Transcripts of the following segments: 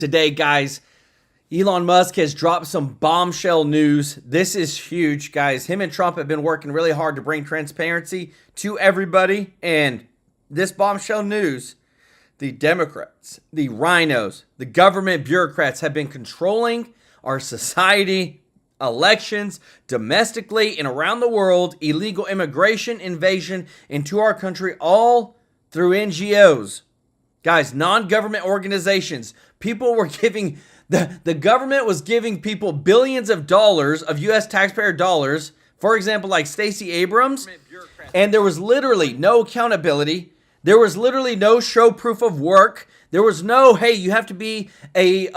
Today, guys, Elon Musk has dropped some bombshell news. This is huge, guys. Him and Trump have been working really hard to bring transparency to everybody. And this bombshell news, the Democrats, the rhinos, the government bureaucrats have been controlling our society, elections, domestically and around the world, illegal immigration, invasion into our country, all through NGOs. Guys, non-government organizations. People were giving, the government was giving people billions of dollars of U.S. taxpayer dollars, for example, like Stacey Abrams, and there was literally no accountability. There was literally no show proof of work. There was no, hey, you have to be a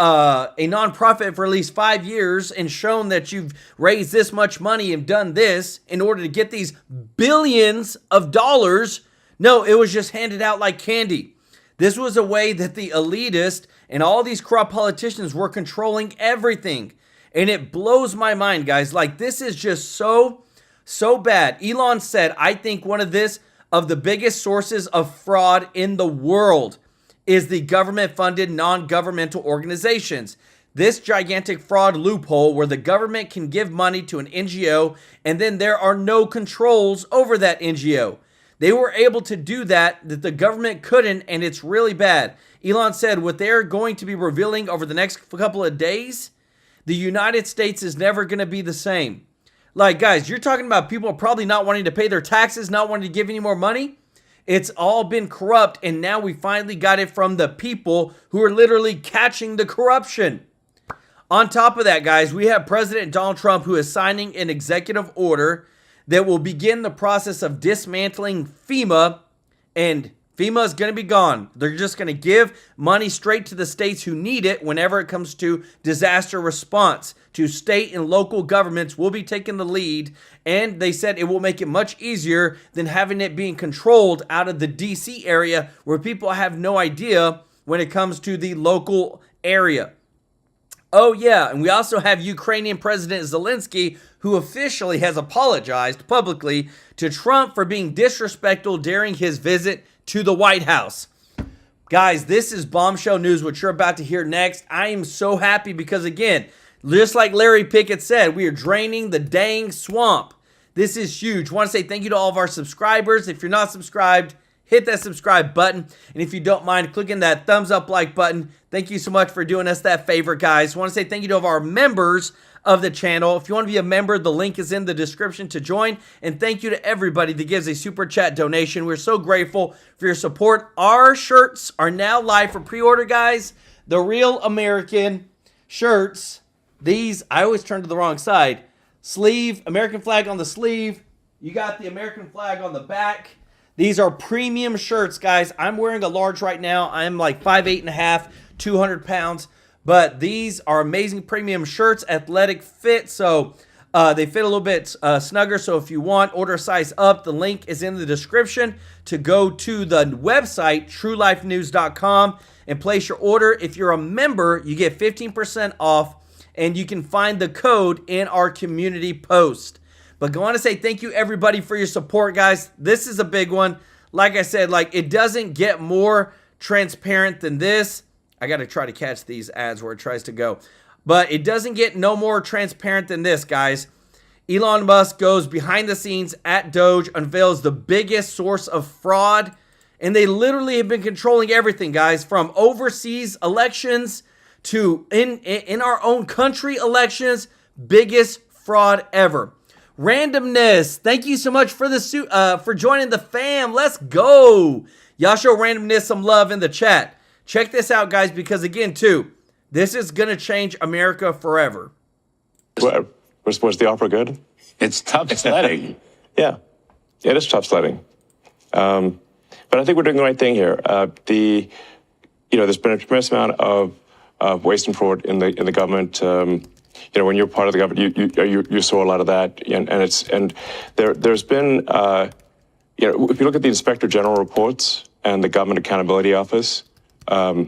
nonprofit for at least 5 years and shown that you've raised this much money and done this in order to get these billions of dollars. No, it was just handed out like candy. This was a way that the elitist and all these corrupt politicians were controlling everything. And it blows my mind, guys. Like, this is just so bad. Elon said, I think one of the biggest sources of fraud in the world is the government-funded non-governmental organizations. This gigantic fraud loophole where the government can give money to an NGO and then there are no controls over that NGO. They were able to do that the government couldn't, and it's really bad. Elon said what they're going to be revealing over the next couple of days, the United States is never going to be the same. Like, guys, you're talking about people probably not wanting to pay their taxes, not wanting to give any more money. It's all been corrupt, and now we finally got it from the people who are literally catching the corruption. On top of that, guys, we have President Donald Trump who is signing an executive order that will begin the process of dismantling Fema, and FEMA is going to be gone. They're just going to give money straight to the states who need it whenever it comes to disaster response. To state and local governments will be taking the lead, and they said it will make it much easier than having it being controlled out of the DC area where people have no idea when it comes to the local area. Oh yeah, and we also have Ukrainian President Zelensky, who officially has apologized publicly to Trump for being disrespectful during his visit to the White House. Guys, this is bombshell news, what you're about to hear next. I am so happy because, again, just like Larry Pickett said, we are draining the dang swamp. This is huge. I want to say thank you to all of our subscribers. If you're not subscribed, hit that subscribe button. And if you don't mind, clicking that thumbs up like button. Thank you so much for doing us that favor, guys. I want to say thank you to all of our members of the channel. If you want to be a member, the link is in the description to join. And thank you to everybody that gives a super chat donation. We're so grateful for your support. Our shirts are now live for pre-order, guys. The Real American shirts. These, I always turn to the wrong side. Sleeve, American flag on the sleeve. You got the American flag on the back. These are premium shirts, guys. I'm wearing a large right now. I'm like 5'8.5", 200 pounds. But these are amazing premium shirts, athletic fit. So they fit a little bit snugger. So if you want, order a size up. The link is in the description to go to the website, TruelifeNews.com, and place your order. If you're a member, you get 15% off, and you can find the code in our community post. But I want to say thank you, everybody, for your support, guys. This is a big one. Like I said, like, it doesn't get more transparent than this. I got to try to catch these ads where it tries to go. But it doesn't get no more transparent than this, guys. Elon Musk goes behind the scenes at DOGE, unveils the biggest source of fraud. And they literally have been controlling everything, guys, from overseas elections to in our own country elections. Biggest fraud ever. Randomness, thank you so much for for joining the fam. Let's go. Y'all show Randomness some love in the chat. Check this out, guys, because again, too, this is going to change America forever. Was the opera good? It's tough sledding. Yeah, it is tough sledding. But I think we're doing the right thing here. There's been a tremendous amount of waste and fraud in the government. When you're part of the government, you saw a lot of that, and there's been if you look at the Inspector General reports and the Government Accountability Office, there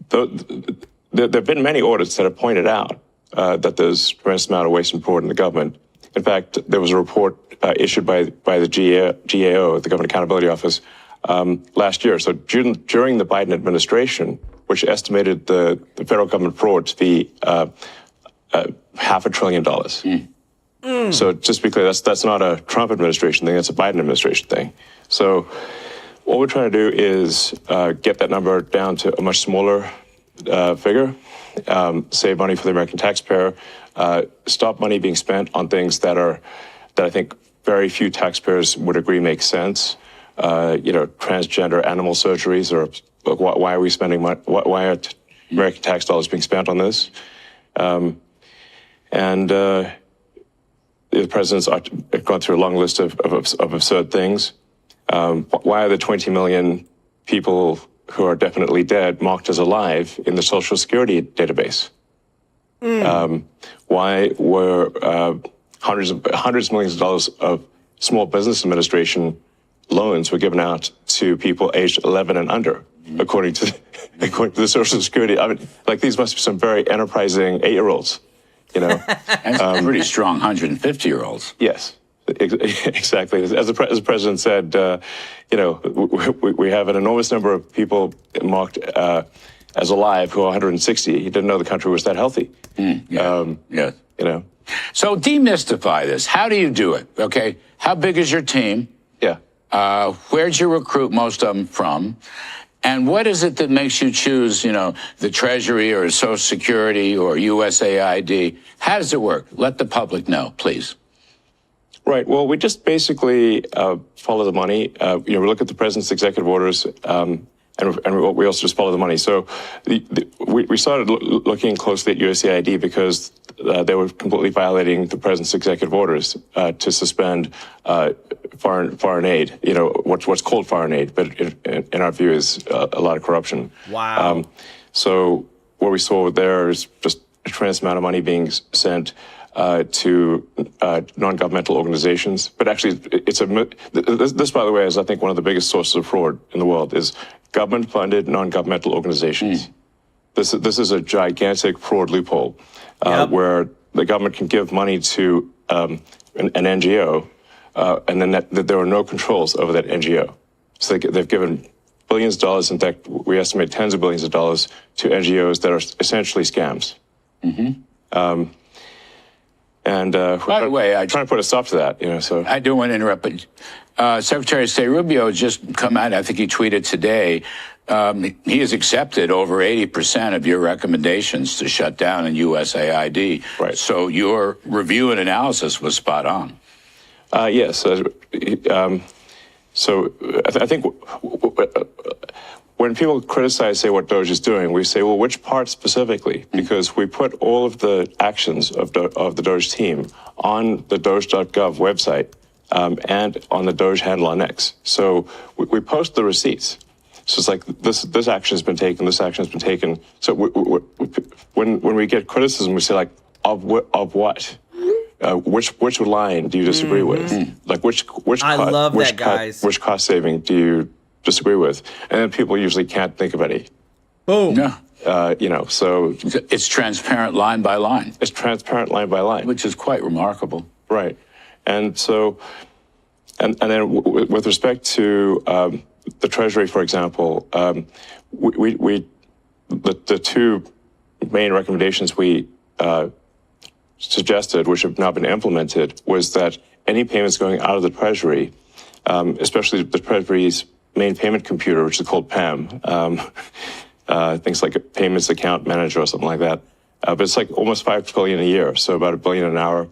have been many audits that have pointed out that there's a tremendous amount of waste and fraud in the government. In fact, there was a report issued by the GAO, the Government Accountability Office, last year. So during the Biden administration, which estimated the federal government fraud to be $500 billion. So just to be clear, that's not a Trump administration thing, that's a Biden administration thing. So what we're trying to do is get that number down to a much smaller figure, save money for the American taxpayer, stop money being spent on things that I think very few taxpayers would agree make sense. Transgender animal surgeries, or why are we spending money? Why are American tax dollars being spent on this? The president's gone through a long list of absurd things. Why are the 20 million people who are definitely dead marked as alive in the Social Security database? Why were hundreds of millions of dollars of small business administration loans were given out to people aged 11 and under, according to the Social Security? I mean, like, these must be some very enterprising 8-year-olds, And pretty strong 150-year-olds. Yes, exactly. As the president said, we have an enormous number of people marked as alive who are 160. He didn't know the country was that healthy. Yes. So demystify this. How do you do it? Okay. How big is your team? Yeah. Where'd you recruit most of them from? And what is it that makes you choose, the Treasury or Social Security or USAID? How does it work? Let the public know, please. Right. Well, we just basically follow the money. We look at the president's executive orders, and we also just follow the money. So we started looking closely at USAID because they were completely violating the president's executive orders to suspend foreign aid. What's called foreign aid, but in our view is a lot of corruption. Wow. So what we saw there is just a tremendous amount of money being sent to non-governmental organizations. But actually, this, by the way, is, I think, one of the biggest sources of fraud in the world, is government-funded non-governmental organizations. This is a gigantic fraud loophole where the government can give money to an NGO, and then there are no controls over that NGO. So they've given billions of dollars, in fact, we estimate tens of billions of dollars, to NGOs that are essentially scams. By the way, I'm trying to put a stop to that. So I do want to interrupt, but Secretary of State Rubio just come out. I think he tweeted today. He has accepted over 80% of your recommendations to shut down in USAID. Right. So your review and analysis was spot on. Yes. So I think when people criticize, say, what DOGE is doing, we say, well, which part specifically? Because we put all of the actions of the DOGE team on the doge.gov website and on the DOGE handle on X. So we post the receipts. So it's like, this action has been taken, this action has been taken. So when we get criticism, we say, like, of what? Which line do you disagree with? Like, which cost saving do you disagree with? And then people usually can't think of any. Boom. No. So it's transparent line by line. It's transparent line by line, which is quite remarkable. Right. And so, and then with respect to the Treasury, for example, the two main recommendations we suggested, which have not been implemented, was that any payments going out of the Treasury, especially the Treasury's main payment computer, which is called PAM, things like a payments account manager or something like that, but it's like almost $5 billion a year, so about $1 billion an hour,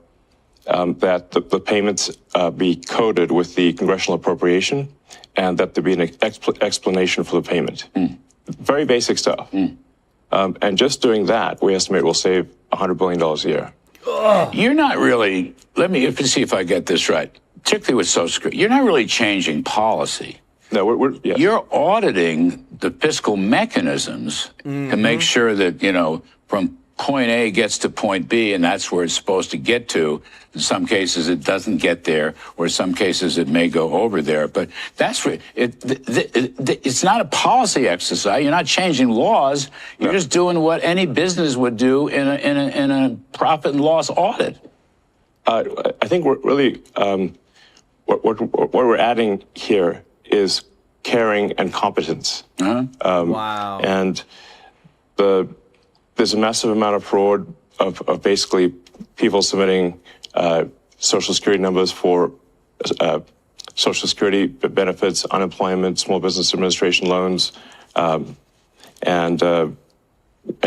that the payments be coded with the congressional appropriation, and that there be an explanation for the payment. Very basic stuff. And just doing that, we estimate will save $100 billion a year. You're not really, let me see if I get this right, particularly with Social Security, you're not really changing policy. No, yes. You're auditing the fiscal mechanisms to make sure that, from point A gets to point B, and that's where it's supposed to get to. In some cases, it doesn't get there, or in some cases, it may go over there. But that's where it's not a policy exercise. You're not changing laws. You're just doing what any business would do in a profit and loss audit. I think we're really what we're adding here is caring and competence. Wow. And there's a massive amount of fraud of basically people submitting Social Security numbers for Social Security benefits, unemployment, small business administration loans, and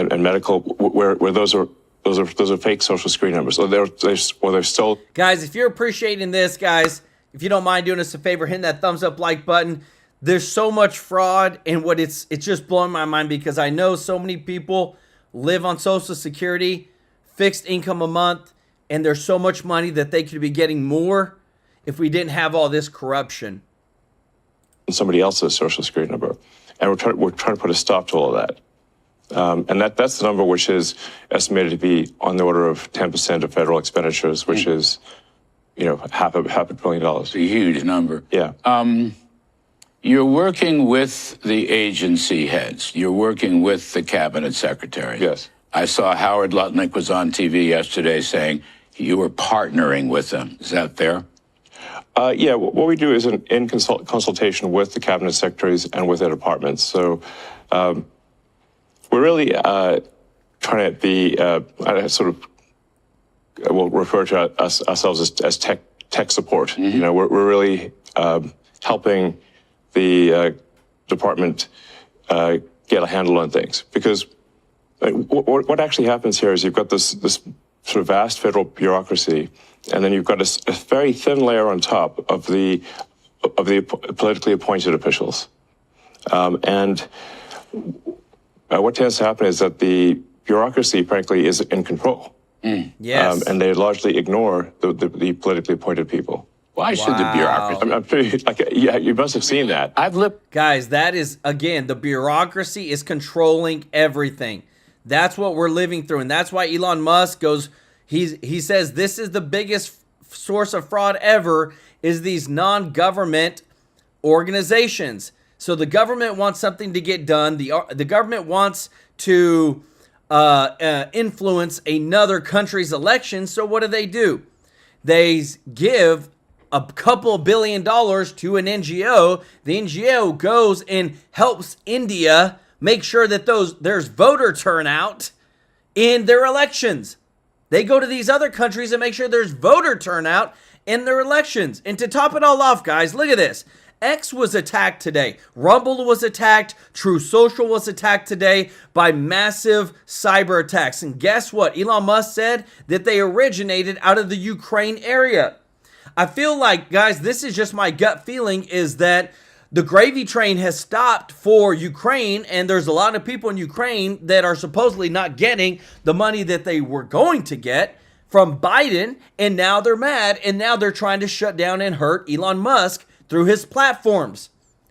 medical, where those are fake Social Security numbers. So they're still. Guys, if you're appreciating this, guys, if you don't mind doing us a favor, hitting that thumbs up like button. There's so much fraud, and it's just blowing my mind because I know so many people live on Social Security, fixed income a month, and there's so much money that they could be getting more if we didn't have all this corruption. Somebody else's Social Security number, and we're trying to put a stop to all of that. And that's the number which is estimated to be on the order of 10% of federal expenditures, which is, half a $500 billion. It's a huge number. Yeah. You're working with the agency heads. You're working with the cabinet secretary. Yes. I saw Howard Lutnick was on TV yesterday saying you were partnering with them. Is that fair? Yeah, what we do is in consultation with the cabinet secretaries and with their departments. So we're really trying to be we'll refer to ourselves as tech support. Mm-hmm. We're really helping the department get a handle on things, because what actually happens here is you've got this sort of vast federal bureaucracy, and then you've got a very thin layer on top of the politically appointed officials, and what tends to happen is that the bureaucracy, frankly, is in control. Yes. And they largely ignore the politically appointed people. Why should the bureaucracy? I'm pretty, yeah, you must have seen that. Guys, that is, again, the bureaucracy is controlling everything. That's what we're living through. And that's why Elon Musk goes, he says this is the biggest source of fraud ever, is these non-government organizations. So the government wants something to get done. The government wants to influence another country's election. So what do? They give a couple $1 billion to an NGO. The NGO goes and helps India make sure that there's voter turnout in their elections. They go to these other countries and make sure there's voter turnout in their elections. And to top it all off, guys, look at this. X was attacked today. Rumble was attacked. True Social was attacked today by massive cyber attacks. And guess what? Elon Musk said that they originated out of the Ukraine area. I feel like, guys, this is just my gut feeling, is that the gravy train has stopped for Ukraine, and there's a lot of people in Ukraine that are supposedly not getting the money that they were going to get from Biden, and now they're mad, and now they're trying to shut down and hurt Elon Musk through his platforms.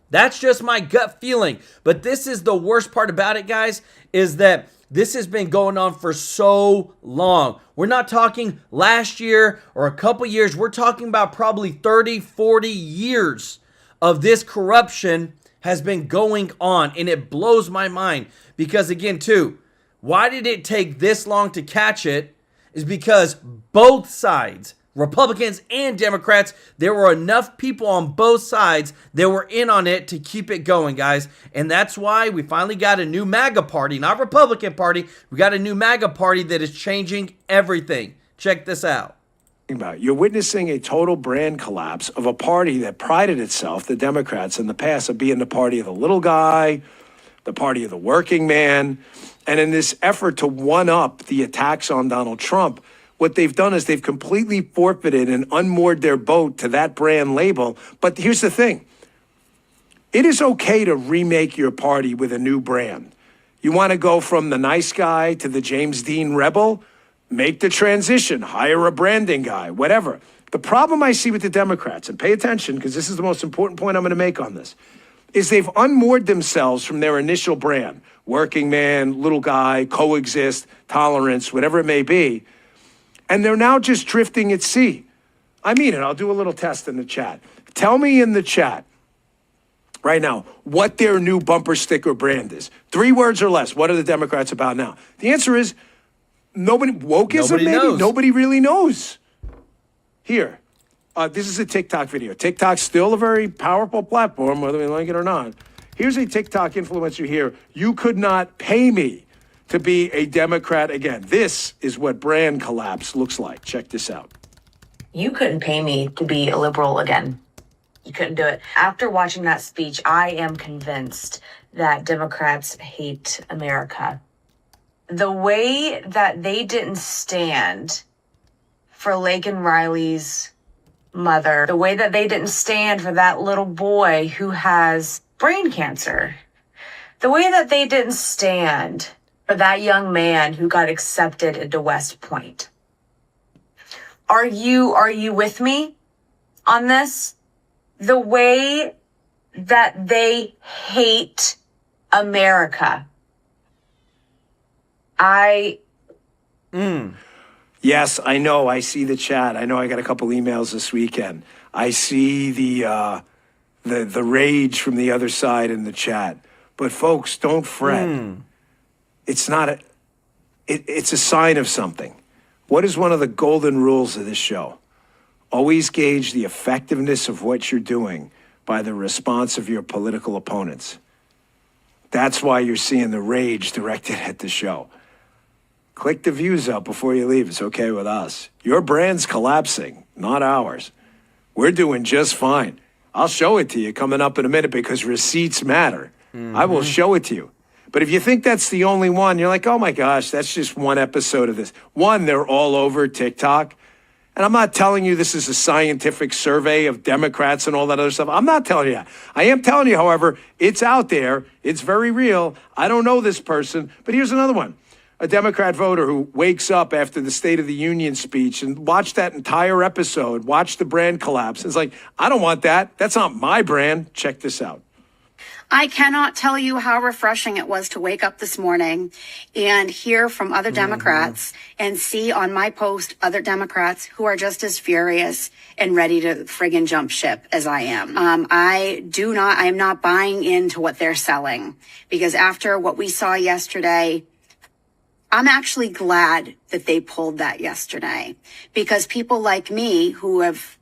That's just my gut feeling. But this is the worst part about it, guys, is that this has been going on for so long. We're not talking last year or a couple years. We're talking about probably 30, 40 years of this corruption has been going on. And it blows my mind because, again, too, why did it take this long to catch it? Is because both sides, Republicans and Democrats, there were enough people on both sides that were in on it to keep it going, guys. And that's why we finally got a new MAGA party, not Republican Party. We got a new MAGA party that is changing everything. Check this out. You're witnessing a total brand collapse of a party that prided itself, the Democrats in the past, of being the party of the little guy, the party of the working man. And in this effort to one-up the attacks on Donald Trump, what they've done is they've completely forfeited and unmoored their boat to that brand label. But here's the thing. It is okay to remake your party with a new brand. You want to go from the nice guy to the James Dean rebel? Make the transition, hire a branding guy, whatever. The problem I see with the Democrats, and pay attention because this is the most important point I'm going to make on this, is they've unmoored themselves from their initial brand. Working man, little guy, coexist, tolerance, whatever it may be. And they're now just drifting at sea. I mean it. I'll do a little test in the chat. Tell me in the chat right now what their new bumper sticker brand is. 3 words or less. What are the Democrats about now? The answer is nobody. Wokeism, maybe? Knows. Nobody really knows. Here. This is a TikTok video. TikTok's still a very powerful platform, whether we like it or not. Here's a TikTok influencer here. You could not pay me to be a Democrat again. This is what brand collapse looks like. Check this out. You couldn't pay me to be a liberal again. You couldn't do it. After watching that speech, I am convinced that Democrats hate America. The way that they didn't stand for Laken Riley's mother, the way that they didn't stand for that little boy who has brain cancer, the way that they didn't stand for that young man who got accepted into West Point. Are you with me on this? The way that they hate America. Yes, I know. I see the chat. I know I got a couple emails this weekend. I see the rage from the other side in the chat. But folks, don't fret. It's not it's a sign of something. What is one of the golden rules of this show? Always gauge the effectiveness of what you're doing by the response of your political opponents. That's why you're seeing the rage directed at the show. Click the views up before you leave. It's okay with us. Your brand's collapsing, not ours. We're doing just fine. I'll show it to you coming up in a minute because receipts matter. I will show it to you. But if you think that's the only one, you're like, oh my gosh, that's just one episode of this. One, they're all over TikTok. And I'm not telling you this is a scientific survey of Democrats and all that other stuff. I'm not telling you that. I am telling you, however, it's out there. It's very real. I don't know this person. But here's another one. A Democrat voter who wakes up after the State of the Union speech and watched that entire episode, watched the brand collapse. It's like, I don't want that. That's not my brand. Check this out. I cannot tell you how refreshing it was to wake up this morning and hear from other Democrats and see on my post other Democrats who are just as furious and ready to friggin' jump ship as I am. I am not buying into what they're selling because after what we saw yesterday, I'm actually glad that they pulled that yesterday because people like me who have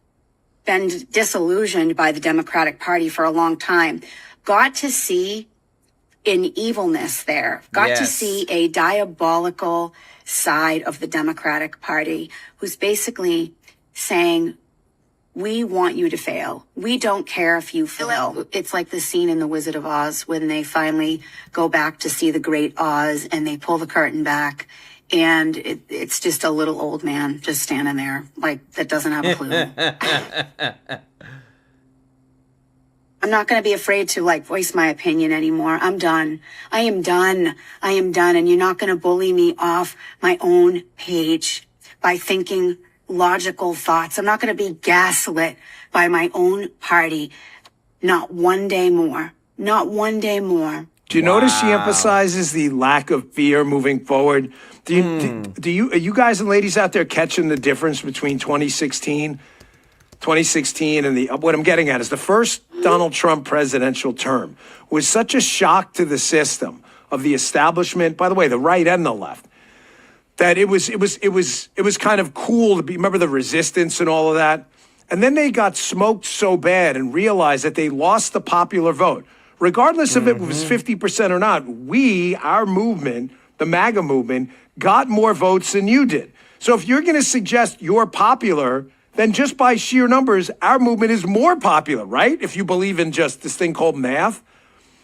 been disillusioned by the Democratic Party for a long time got to see an evilness there, got to see a diabolical side of the Democratic Party who's basically saying, we want you to fail. We don't care if you fail. It's like the scene in The Wizard of Oz when they finally go back to see the great Oz and they pull the curtain back and it's just a little old man just standing there like that doesn't have a clue. I'm not going to be afraid to voice my opinion anymore. I'm done. I am done. I am done. And you're not going to bully me off my own page by thinking logical thoughts. I'm not going to be gaslit by my own party. Not one day more. Not one day more. Do you notice she emphasizes the lack of fear moving forward? Are you guys and ladies out there catching the difference between 2016 and what I'm getting at is the first Donald Trump presidential term was such a shock to the system of the establishment, by the way, the right and the left, that it was kind of cool to be, remember the resistance and all of that? And then they got smoked so bad and realized that they lost the popular vote. Regardless if it was 50% or not, our movement, the MAGA movement, got more votes than you did. So if you're going to suggest you're popular, then just by sheer numbers, our movement is more popular, right? If you believe in just this thing called math.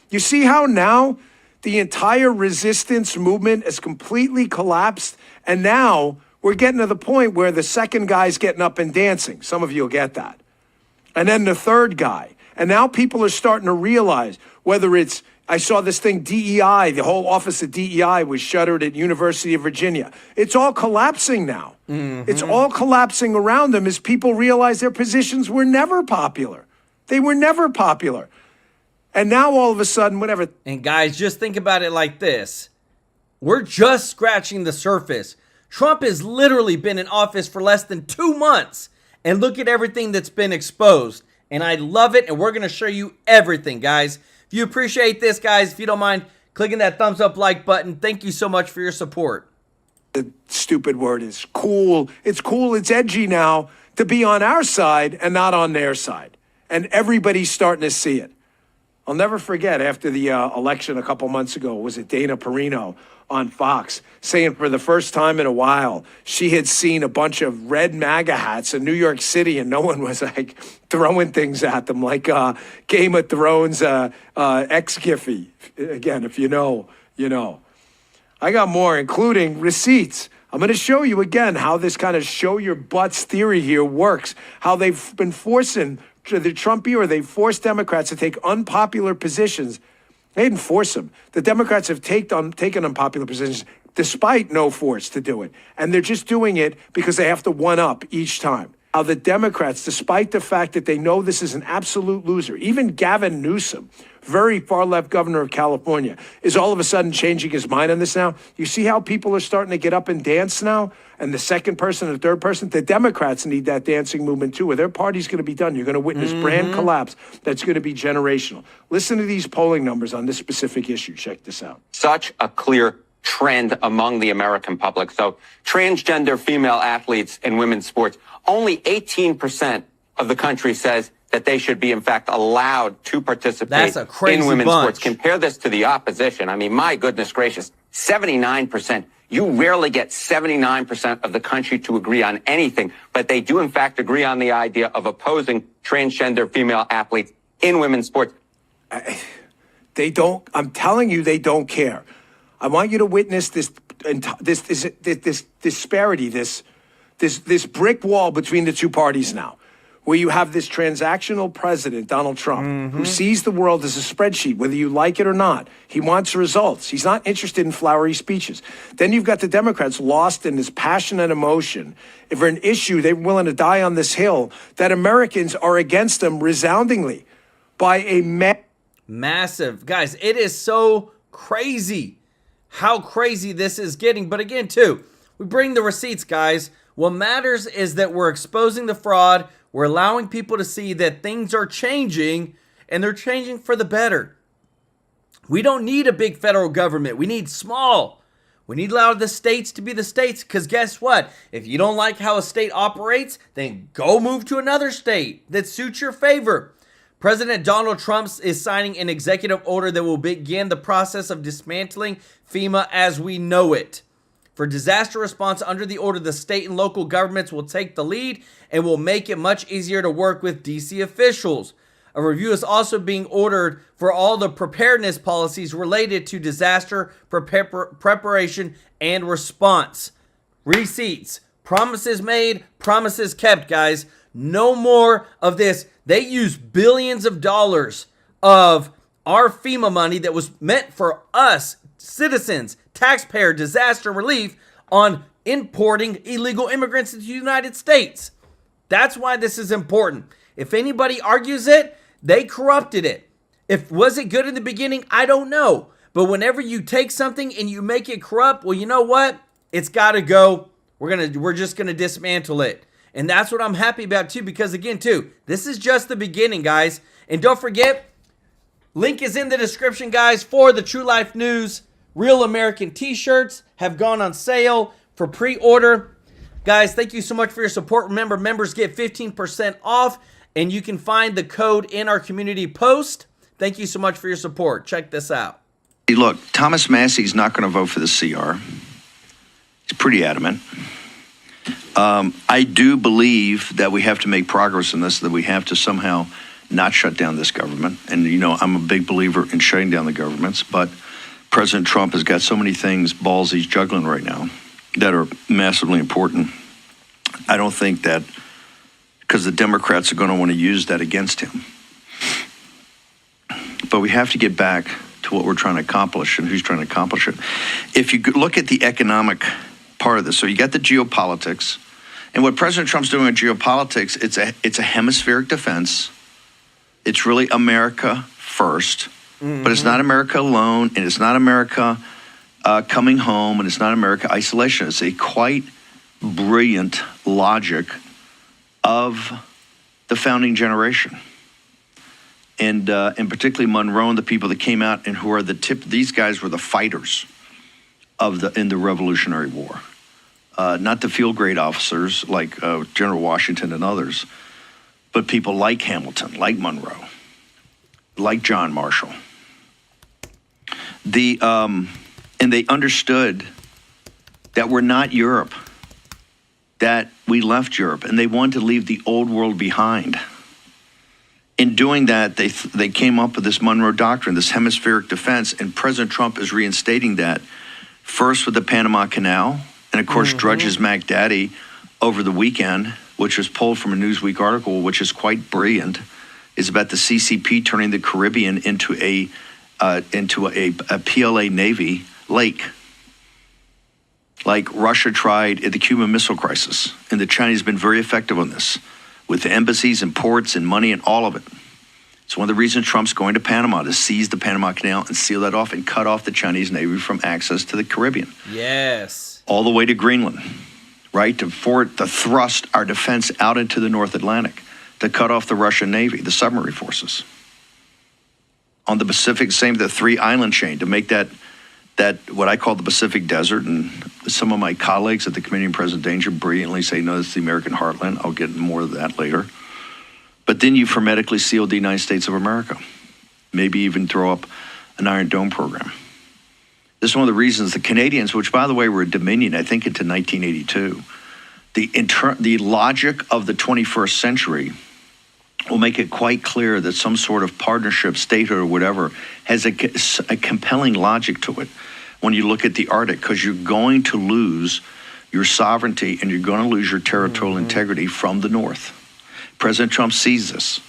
You see how now the entire resistance movement has completely collapsed? And now we're getting to the point where the second guy's getting up and dancing. Some of you will get that. And then the third guy. And now people are starting to realize whether it's, I saw this thing, DEI, the whole office of DEI was shuttered at University of Virginia. It's all collapsing now. It's all collapsing around them as people realize their positions were never popular. They were never popular. And now all of a sudden, whatever. And guys, just think about it like this. We're just scratching the surface. Trump has literally been in office for less than 2 months. And look at everything that's been exposed. And I love it. And we're going to show you everything, guys. If you appreciate this, guys, if you don't mind clicking that thumbs up like button, thank you so much for your support. The stupid word is cool. It's cool. It's edgy now to be on our side and not on their side. And everybody's starting to see it. I'll never forget after the election a couple months ago, was it Dana Perino on Fox, saying for the first time in a while, she had seen a bunch of red MAGA hats in New York City, and no one was like throwing things at them like Game of Thrones ex-Giffy. Again, if you know, you know. I got more, including receipts. I'm going to show you again how this kind of show your butts theory here works, how they've been forcing the Trump era, they forced Democrats to take unpopular positions. They didn't force them. The Democrats have taken unpopular positions despite no force to do it. And they're just doing it because they have to one up each time. How the Democrats, despite the fact that they know this is an absolute loser, even Gavin Newsom, very far left governor of California, is all of a sudden changing his mind on this now. You see how people are starting to get up and dance now? And the second person and the third person, the Democrats need that dancing movement too, or their party's going to be done. You're going to witness brand collapse that's going to be generational. Listen to these polling numbers on this specific issue. Check this out. Such a clear trend among the American public. So transgender female athletes in women's sports, only 18% of the country says that they should be, in fact, allowed to participate in women's sports. Compare this to the opposition. I mean, my goodness gracious, 79%. You rarely get 79% of the country to agree on anything, but they do, in fact, agree on the idea of opposing transgender female athletes in women's sports. They don't, I'm telling you, they don't care. I want you to witness this disparity, this brick wall between the two parties now, where you have this transactional president, Donald Trump, who sees the world as a spreadsheet, whether you like it or not. He wants results. He's not interested in flowery speeches. Then you've got the Democrats lost in this passion and emotion. If for an issue, they're willing to die on this hill, that Americans are against them resoundingly by a massive. Guys, it is so crazy how crazy this is getting. But again, too, we bring the receipts, guys. What matters is that we're exposing the fraud. We're allowing people to see that things are changing, and they're changing for the better. We don't need a big federal government. We need small. We need a lot of the states to be the states, because guess what? If you don't like how a state operates, then go move to another state that suits your favor. President Donald Trump is signing an executive order that will begin the process of dismantling FEMA as we know it. For disaster response under the order, the state and local governments will take the lead and will make it much easier to work with DC officials. A review is also being ordered for all the preparedness policies related to disaster preparation and response. Receipts. Promises made, promises kept, guys. No more of this. They use billions of dollars of our FEMA money that was meant for us, citizens, taxpayer, disaster relief, on importing illegal immigrants into the United States. That's why this is important. If anybody argues it, they corrupted it. Was it good in the beginning? I don't know. But whenever you take something and you make it corrupt, well, you know what? It's got to go. We're just going to dismantle it. And that's what I'm happy about too, because again, too, this is just the beginning, guys. And don't forget, link is in the description, guys, for the True Life News Real American t-shirts have gone on sale for pre-order. Guys, thank you so much for your support. Remember, members get 15% off, and you can find the code in our community post. Thank you so much for your support. Check this out. Look, Thomas Massey's not going to vote for the CR. He's pretty adamant. I do believe that we have to make progress in this, that we have to somehow not shut down this government. And, you know, I'm a big believer in shutting down the governments, but President Trump has got so many things, balls he's juggling right now that are massively important. I don't think that, because the Democrats are going to want to use that against him. But we have to get back to what we're trying to accomplish and who's trying to accomplish it. If you look at the economic part of this, so you got the geopolitics, and what President Trump's doing in geopolitics, it's a hemispheric defense. It's really America first, but it's not America alone, and it's not America coming home, and it's not America isolation. It's a quite brilliant logic of the founding generation. And particularly Monroe and the people that came out and who are these guys were the fighters in the Revolutionary War. Not the field grade officers like General Washington and others, but people like Hamilton, like Monroe, like John Marshall. And they understood that we're not Europe, that we left Europe, and they wanted to leave the old world behind. In doing that, they came up with this Monroe Doctrine, this hemispheric defense, and President Trump is reinstating that, first with the Panama Canal, and of course Drudge's Mac Daddy over the weekend, which was pulled from a Newsweek article, which is quite brilliant, is about the CCP turning the Caribbean into a PLA Navy lake, like Russia tried at the Cuban Missile Crisis. And the Chinese have been very effective on this, with the embassies and ports and money and all of it. It's one of the reasons Trump's going to Panama, to seize the Panama Canal and seal that off and cut off the Chinese Navy from access to the Caribbean. Yes. All the way to Greenland, right? To thrust our defense out into the North Atlantic, to cut off the Russian Navy, the submarine forces. On the Pacific, same, the three-island chain, to make that what I call the Pacific Desert, and some of my colleagues at the Committee on President Danger brilliantly say, no, it's the American heartland. I'll get more of that later. But then you've hermetically sealed the United States of America. Maybe even throw up an Iron Dome program. This is one of the reasons the Canadians, which by the way were a Dominion, I think into 1982, the logic of the 21st century will make it quite clear that some sort of partnership, statehood or whatever, has a compelling logic to it when you look at the Arctic, because you're going to lose your sovereignty and you're going to lose your territorial integrity from the North. President Trump sees this.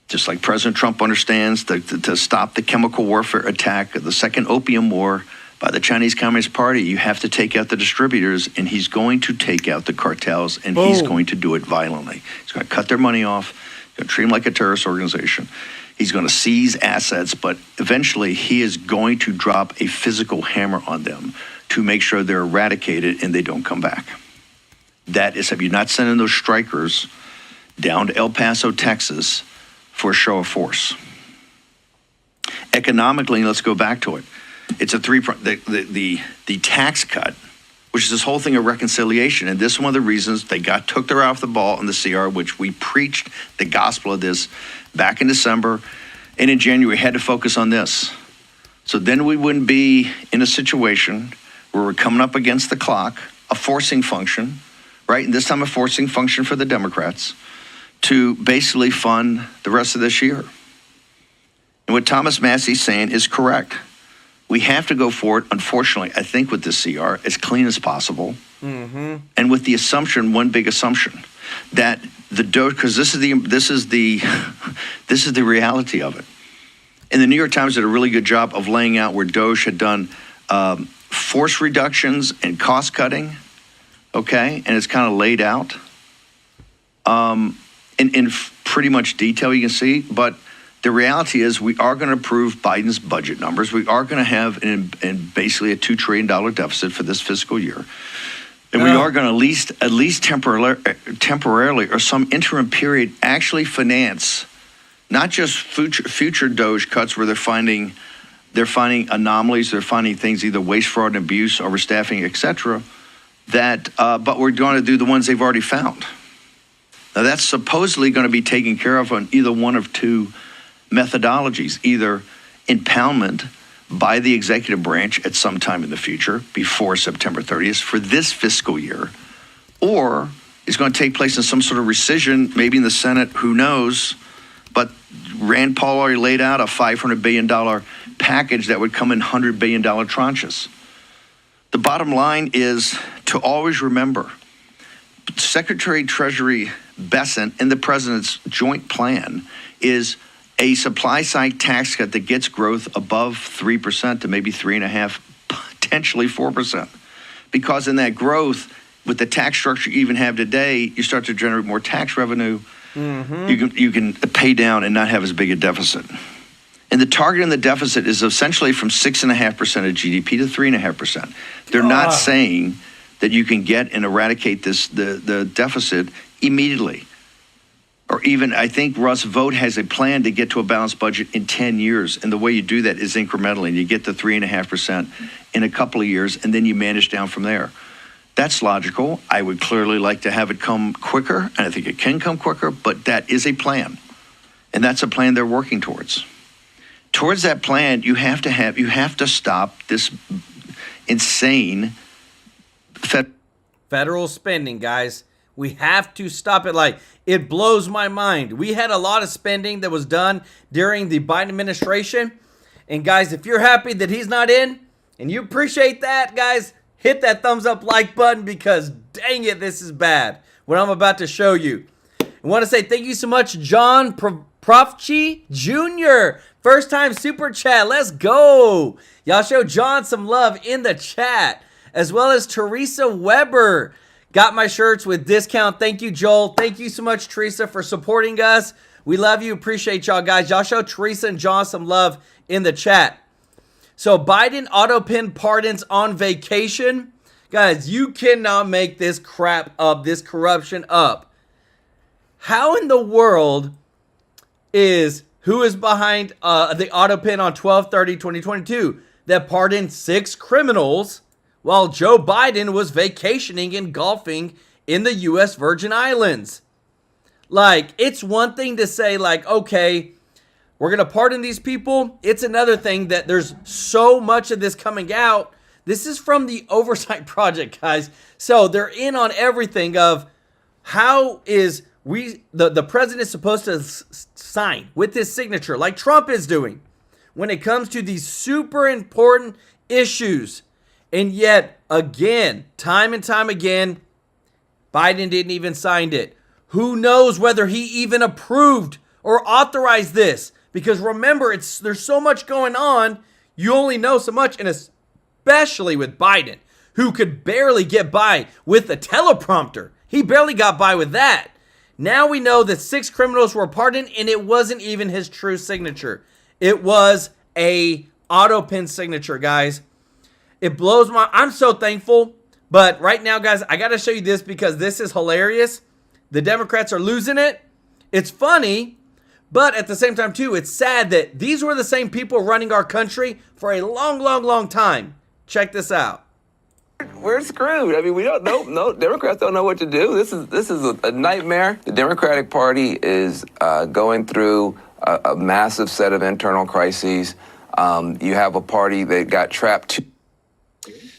Just like President Trump understands to stop the chemical warfare attack, the second opium war by the Chinese Communist Party, you have to take out the distributors, and he's going to take out the cartels, and he's going to do it violently. He's going to cut their money off, he's going to treat them like a terrorist organization. He's going to seize assets, but eventually he is going to drop a physical hammer on them to make sure they're eradicated and they don't come back. That is, if you're not sending those strikers down to El Paso, Texas, for a show of force. Economically, let's go back to it. It's a the tax cut, which is this whole thing of reconciliation. And this is one of the reasons they took their eye off the ball in the CR, which we preached the gospel of this back in December. And in January, we had to focus on this. So then we wouldn't be in a situation where we're coming up against the clock, a forcing function, right? And this time a forcing function for the Democrats to basically fund the rest of this year. And what Thomas Massey's saying is correct. We have to go forward, unfortunately, I think with this CR, as clean as possible. And with the assumption, one big assumption, that the DOGE, because this is the reality of it. And the New York Times did a really good job of laying out where DOGE had done force reductions and cost cutting, okay? And it's kind of laid out in pretty much detail, you can see. But the reality is we are going to approve Biden's budget numbers. We are going to have basically a $2 trillion deficit for this fiscal year. And we are going to at least temporarily or some interim period actually finance not just future DOGE cuts where they're finding anomalies, they're finding things, either waste, fraud, and abuse, overstaffing, et cetera, but we're going to do the ones they've already found. Now, that's supposedly going to be taken care of on either one of two methodologies, either impoundment by the executive branch at some time in the future, before September 30th, for this fiscal year, or it's going to take place in some sort of rescission, maybe in the Senate, who knows, but Rand Paul already laid out a $500 billion package that would come in $100 billion tranches. The bottom line is to always remember, Secretary Treasury Bessent and the president's joint plan is a supply-side tax cut that gets growth above 3% to maybe 3.5%, potentially 4%. Because in that growth, with the tax structure you even have today, you start to generate more tax revenue. You can pay down and not have as big a deficit. And the target in the deficit is essentially from 6.5% of GDP to 3.5%. They're not saying that you can get and eradicate the deficit immediately. Or even, I think Russ Vought has a plan to get to a balanced budget in 10 years. And the way you do that is incrementally. And you get to 3.5% in a couple of years, and then you manage down from there. That's logical. I would clearly like to have it come quicker, and I think it can come quicker, but that is a plan. And that's a plan they're working towards. towards that plan, you have to stop this insane federal spending, guys. We have to stop it. Like, it blows my mind. We had a lot of spending that was done during the Biden administration. And guys, if you're happy that he's not in and you appreciate that, guys, hit that thumbs up like button, because dang it, this is bad. What I'm about to show you. I want to say thank you so much, John Profchi Jr. First time super chat. Let's go. Y'all show John some love in the chat. As well as Teresa Weber. Got my shirts with discount. Thank you, Joel. Thank you so much, Teresa, for supporting us. We love you. Appreciate y'all, guys. Y'all show Teresa and John some love in the chat. So Biden auto-pin pardons on vacation. Guys, you cannot make this crap up, this corruption up. How in the world who is behind the auto-pin on 12/30/2022 that pardoned 6 criminals while Joe Biden was vacationing and golfing in the U.S. Virgin Islands? Like, it's one thing to say, like, okay, we're going to pardon these people. It's another thing that there's so much of this coming out. This is from the Oversight Project, guys. So they're in on everything of how is the president is supposed to sign with his signature, like Trump is doing, when it comes to these super important issues. And yet, again, time and time again, Biden didn't even sign it. Who knows whether he even approved or authorized this? Because remember, there's so much going on, you only know so much, and especially with Biden, who could barely get by with the teleprompter. He barely got by with that. Now we know that 6 criminals were pardoned, and it wasn't even his true signature. It was a auto-pin signature, guys. It blows I'm so thankful. But right now, guys, I got to show you this because this is hilarious. The Democrats are losing it. It's funny, but at the same time, too, it's sad that these were the same people running our country for a long, long, long time. Check this out. We're screwed. I mean, we don't know. No, Democrats don't know what to do. This is a nightmare. The Democratic Party is going through a massive set of internal crises. You have a party that got trapped.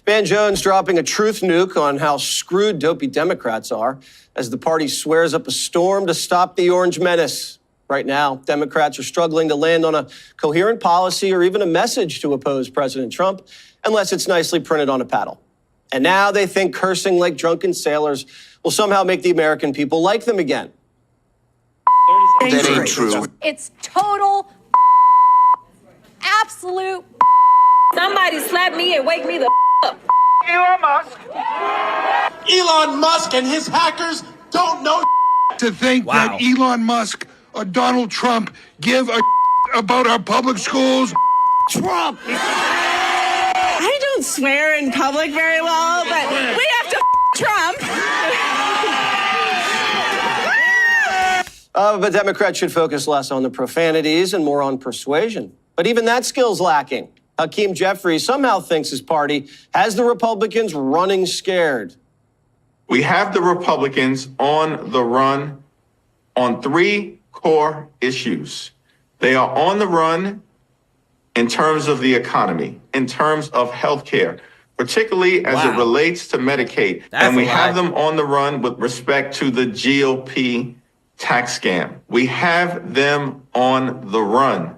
Van Jones dropping a truth nuke on how screwed dopey Democrats are as the party swears up a storm to stop the orange menace. Right now, Democrats are struggling to land on a coherent policy or even a message to oppose President Trump, unless it's nicely printed on a paddle. And now they think cursing like drunken sailors will somehow make the American people like them again. That ain't true. It's total absolute. Somebody slap me and wake me the up. Elon Musk. Elon Musk and his hackers don't know to think that Elon Musk or Donald Trump give a about our public schools. Trump. I don't swear in public very well, but we have to Trump. But Democrats should focus less on the profanities and more on persuasion. But even that skill's lacking. Hakeem Jeffries somehow thinks his party has the Republicans running scared. We have the Republicans on the run on 3 core issues. They are on the run in terms of the economy, in terms of health care, particularly as it relates to Medicaid. And we have them on the run with respect to the GOP tax scam. We have them on the run.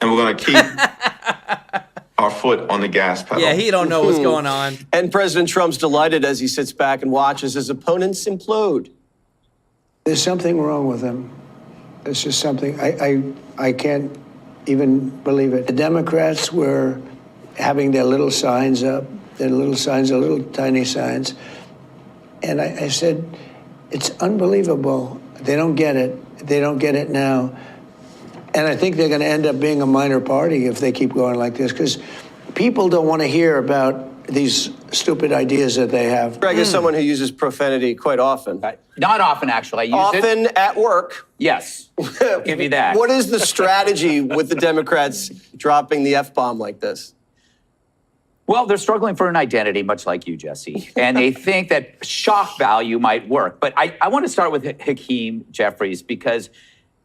And we're going to keep our foot on the gas pedal. Yeah, he don't know what's going on. And President Trump's delighted as he sits back and watches his opponents implode. There's something wrong with him. It's just something, I can't even believe it. The Democrats were having their little signs up, their little tiny signs. And I said, it's unbelievable. They don't get it. They don't get it now. And I think they're going to end up being a minor party if they keep going like this, because people don't want to hear about these stupid ideas that they have. Greg is someone who uses profanity quite often. Not often, actually. I use it often at work. Yes, I'll give you that. What is the strategy with the Democrats dropping the F-bomb like this? Well, they're struggling for an identity, much like you, Jesse. And they think that shock value might work. But I want to start with Hakeem Jeffries, because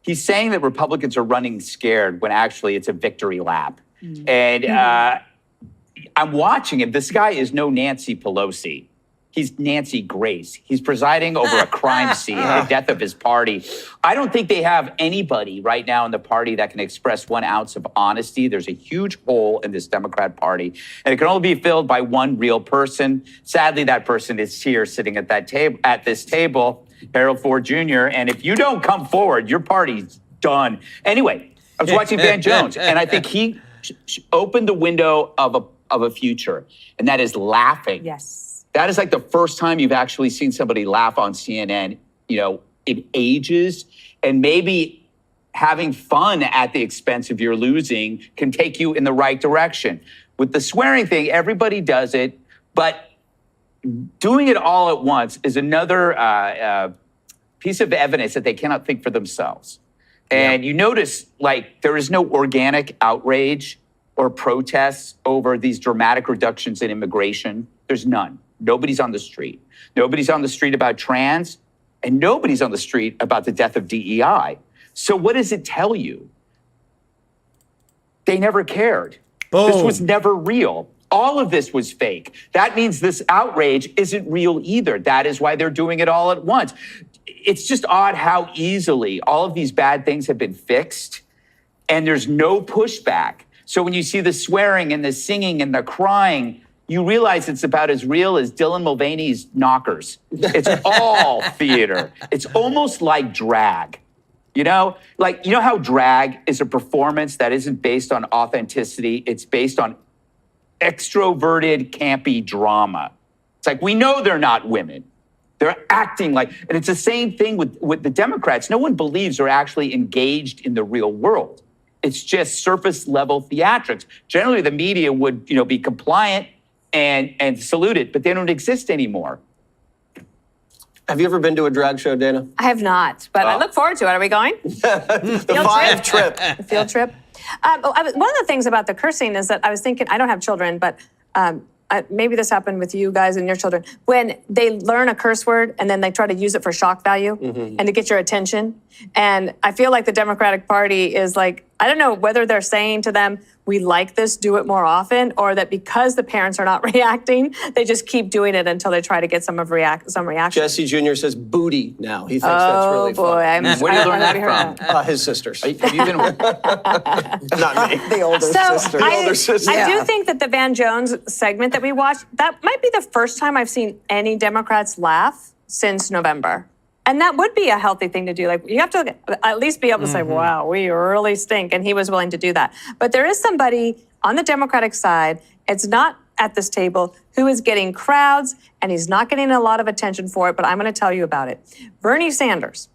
he's saying that Republicans are running scared when actually it's a victory lap. And I'm watching him. This guy is no Nancy Pelosi. He's Nancy Grace. He's presiding over a crime scene, the death of his party. I don't think they have anybody right now in the party that can express 1 ounce of honesty. There's a huge hole in this Democrat Party, and it can only be filled by one real person. Sadly, that person is here sitting at that table, at this table, Harold Ford Jr. And if you don't come forward, your party's done. Anyway, I was watching Van Jones, and I think he opened the window of a future, and that is laughing. Yes. That is like the first time you've actually seen somebody laugh on CNN, in ages. And maybe having fun at the expense of your losing can take you in the right direction. With the swearing thing, everybody does it, but doing it all at once is another piece of evidence that they cannot think for themselves. And you notice, there is no organic outrage or protests over these dramatic reductions in immigration. There's none. Nobody's on the street. Nobody's on the street about trans, and nobody's on the street about the death of DEI. So what does it tell you? They never cared. Boom. This was never real. All of this was fake. That means this outrage isn't real either. That is why they're doing it all at once. It's just odd how easily all of these bad things have been fixed, and there's no pushback. So when you see the swearing and the singing and the crying, you realize it's about as real as Dylan Mulvaney's Knockers. It's all theater. It's almost like drag. You know how drag is a performance that isn't based on authenticity. It's based on extroverted, campy drama. It's like, we know they're not women. They're acting like, and it's the same thing with the Democrats. No one believes they're actually engaged in the real world. It's just surface level theatrics. Generally, the media would, be compliant and salute it, but they don't exist anymore. Have you ever been to a drag show, Dana? I have not, but I look forward to it. Are we going? The five trip. The field trip. One of the things about the cursing is that I was thinking, I don't have children, but maybe this happened with you guys and your children. When they learn a curse word and then they try to use it for shock value and to get your attention. And I feel like the Democratic Party is like, I don't know whether they're saying to them, we like this, do it more often, or that because the parents are not reacting, they just keep doing it until they try to get some reaction. Jesse Jr. says booty now. He thinks that's really fun. Where do you learn that from? His sisters. Have you been with? Not me. The older sister. The older sister. I do think that the Van Jones segment that we watched, that might be the first time I've seen any Democrats laugh since November. And that would be a healthy thing to do. Like, you have to at least be able to say, wow, we really stink. And he was willing to do that. But there is somebody on the Democratic side, it's not at this table, who is getting crowds, and he's not getting a lot of attention for it, but I'm going to tell you about it. Bernie Sanders,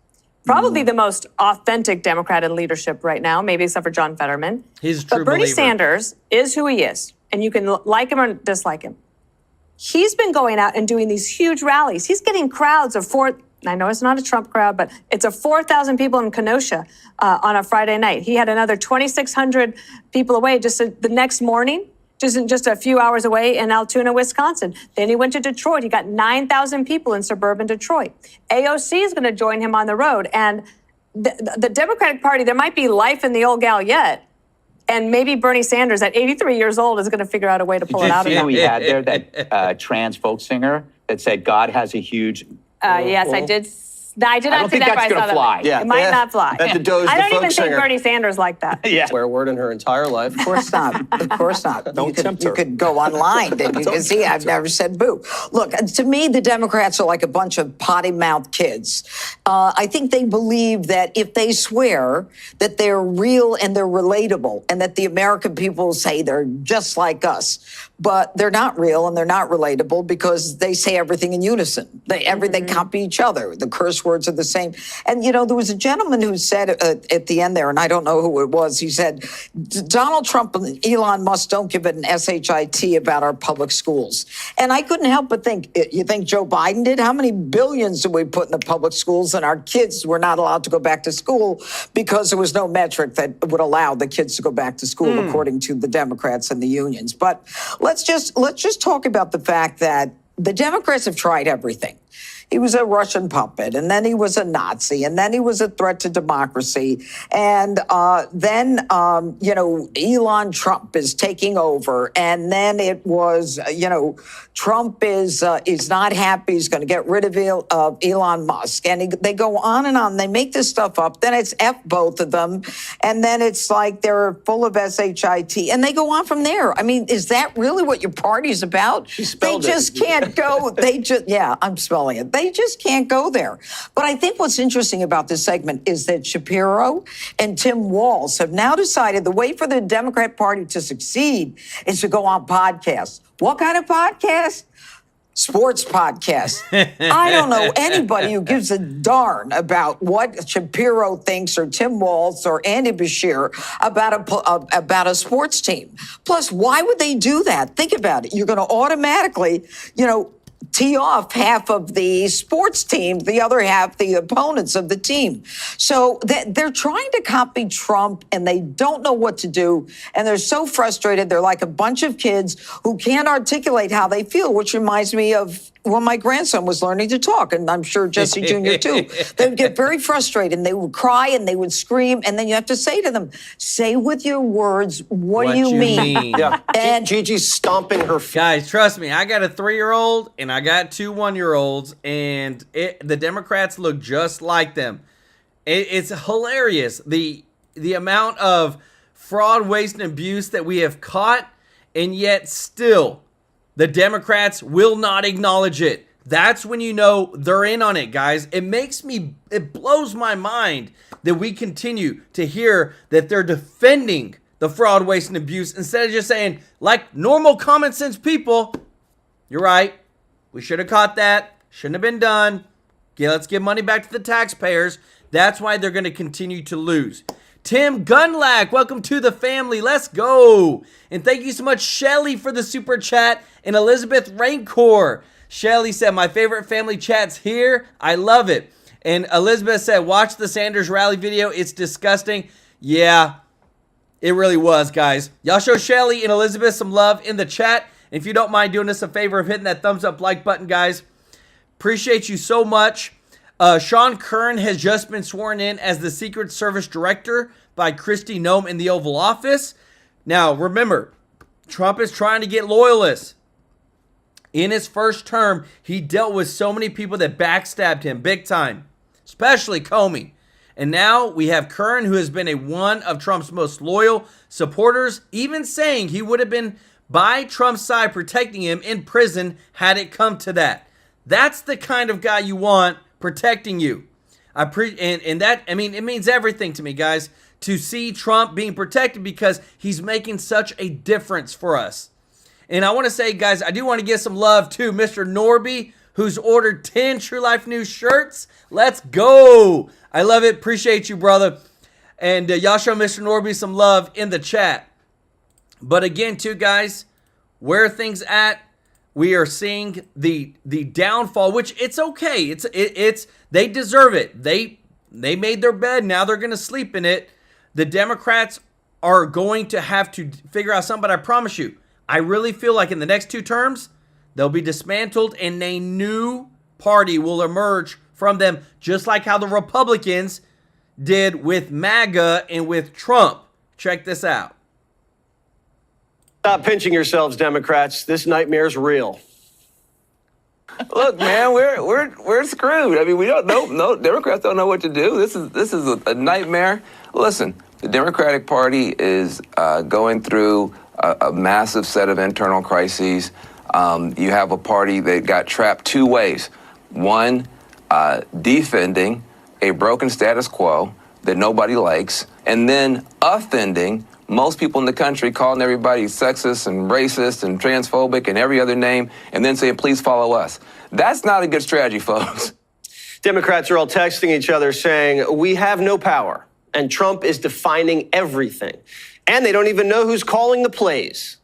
probably the most authentic Democrat in leadership right now, maybe except for John Fetterman. He's a true But Bernie believer. Sanders is who he is, and you can like him or dislike him. He's been going out and doing these huge rallies. He's getting crowds of I know it's not a Trump crowd, but it's a 4,000 people in Kenosha on a Friday night. He had another 2,600 people away just the next morning, just a few hours away in Altoona, Wisconsin. Then he went to Detroit. He got 9,000 people in suburban Detroit. AOC is going to join him on the road. And the Democratic Party, there might be life in the old gal yet. And maybe Bernie Sanders at 83 years old is going to figure out a way to pull it out of that. We had there that trans folk singer that said God has a huge... Yes, I did. I did not don't think that, that's but I gonna saw fly. that. It might not fly. At the Doge, I the don't folk even singer. think Bernie Sanders like that. Yeah. Swear word in her entire life. Of course not. Of course not. Don't tempt her. You could go online and you can see I've never said boo. Look, to me, the Democrats are like a bunch of potty-mouthed kids. I think they believe that if they swear that they're real and they're relatable and that the American people say they're just like us, but they're not real and they're not relatable because they say everything in unison. They copy each other. The curse words are the same. And, there was a gentleman who said at the end there, and I don't know who it was, he said, Donald Trump and Elon Musk don't give it an SHIT about our public schools. And I couldn't help but think, you think Joe Biden did? How many billions did we put in the public schools and our kids were not allowed to go back to school because there was no metric that would allow the kids to go back to school, according to the Democrats and the unions. But let's just talk about the fact that the Democrats have tried everything. he was a Russian puppet, and then he was a Nazi, and then he was a threat to democracy. And then, Elon Trump is taking over. And then it was, Trump is not happy. He's going to get rid of Elon Musk. And they go on and on. They make this stuff up. Then it's F both of them. And then it's like they're full of SHIT. And they go on from there. I mean, is that really what your party's about? They just can't go. Yeah, I'm spelling it. They just can't go there. But I think what's interesting about this segment is that Shapiro and Tim Walz have now decided the way for the Democrat Party to succeed is to go on podcasts. What kind of podcast? Sports podcast. I don't know anybody who gives a darn about what Shapiro thinks or Tim Walz or Andy Bashir about a sports team. Plus, why would they do that? Think about it. You're going to automatically, tee off half of the sports team, the other half the opponents of the team. So they're trying to copy Trump and they don't know what to do. And they're so frustrated. They're like a bunch of kids who can't articulate how they feel, which reminds me of when my grandson was learning to talk, and I'm sure Jesse Jr. too. They would get very frustrated and they would cry and they would scream. And then you have to say to them, say with your words, what do you mean? Yeah. And Gigi's stomping her feet. Guys, trust me, I got a 3-year-old and I got 2 1-year-olds, and the Democrats look just like them. It's hilarious. The amount of fraud, waste, and abuse that we have caught, and yet still the Democrats will not acknowledge it. That's when you know they're in on it, guys. It blows my mind that we continue to hear that they're defending the fraud, waste, and abuse instead of just saying, like normal common sense people, you're right. We should have caught that. Shouldn't have been done. Okay, let's give money back to the taxpayers. That's why they're going to continue to lose. Tim Gunlack, welcome to the family. Let's go. And thank you so much, Shelly, for the super chat. And Elizabeth Rancor. Shelly said, my favorite family chat's here. I love it. And Elizabeth said, watch the Sanders rally video. It's disgusting. Yeah, it really was, guys. Y'all show Shelly and Elizabeth some love in the chat. And if you don't mind doing us a favor of hitting that thumbs up like button, guys. Appreciate you so much. Sean Kern has just been sworn in as the Secret Service Director by Kristi Noem in the Oval Office. Now, remember, Trump is trying to get loyalists. In his first term, he dealt with so many people that backstabbed him big time, especially Comey. And now we have Kern, who has been one of Trump's most loyal supporters, even saying he would have been by Trump's side protecting him in prison had it come to that. That's the kind of guy you want protecting you. It means everything to me, guys, to see Trump being protected because he's making such a difference for us. And I want to say, guys, I do want to give some love to Mr. Norby, who's ordered 10 TruelifeNews shirts. Let's go. I love it. Appreciate you, brother. And y'all show Mr. Norby some love in the chat. But again, too, guys, where are things at? We are seeing the downfall, which it's okay. It's they deserve it. They made their bed. Now they're going to sleep in it. The Democrats are going to have to figure out something. But I promise you, I really feel like in the next 2 terms, they'll be dismantled and a new party will emerge from them, just like how the Republicans did with MAGA and with Trump. Check this out. Stop pinching yourselves, Democrats. This nightmare's real. Look, man, we're screwed. I mean, we don't know. No, Democrats don't know what to do. This is a nightmare. Listen, the Democratic Party is going through a massive set of internal crises. You have a party that got trapped 2 ways. One, defending a broken status quo that nobody likes, and then offending most people in the country, calling everybody sexist and racist and transphobic and every other name, and then saying, please follow us. That's not a good strategy, folks. Democrats are all texting each other saying, we have no power, and Trump is defining everything. And they don't even know who's calling the plays.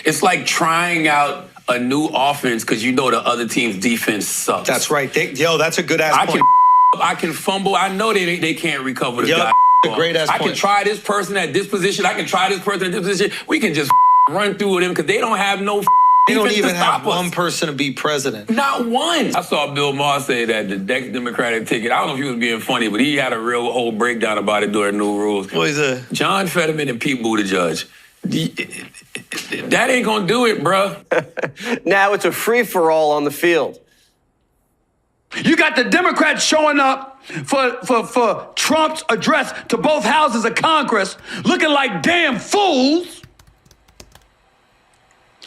It's like trying out a new offense because you know the other team's defense sucks. That's right. That's a good ass point. I can fumble. I know they can't recover the guy. A great ass point. I can try this person at this position. I can try this person at this position. We can just run through them because they don't have no They don't He even finna have stop us. one person to be president. Not one. I saw Bill Maher say that the next Democratic ticket, I don't know if he was being funny, but he had a real whole breakdown about it during New Rules. What is that? John Fetterman and Pete Buttigieg. That ain't gonna do it, bruh. Now it's a free-for-all on the field. You got the Democrats showing up for Trump's address to both houses of Congress looking like damn fools,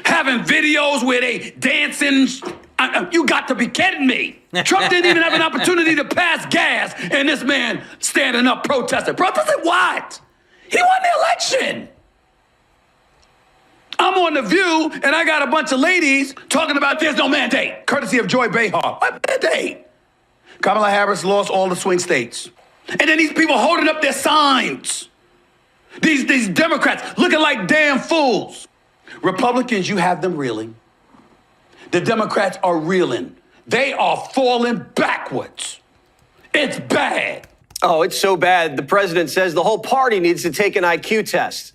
having videos where they dancing. You got to be kidding me. Trump didn't even have an opportunity to pass gas, and this man standing up protesting. Protesting what? He won the election. I'm on The View, and I got a bunch of ladies talking about there's no mandate, courtesy of Joy Behar. What mandate? Kamala Harris lost all the swing states. And then these people holding up their signs. These Democrats looking like damn fools. Republicans, you have them reeling. The Democrats are reeling. They are falling backwards. It's bad. Oh, it's so bad. The president says the whole party needs to take an IQ test.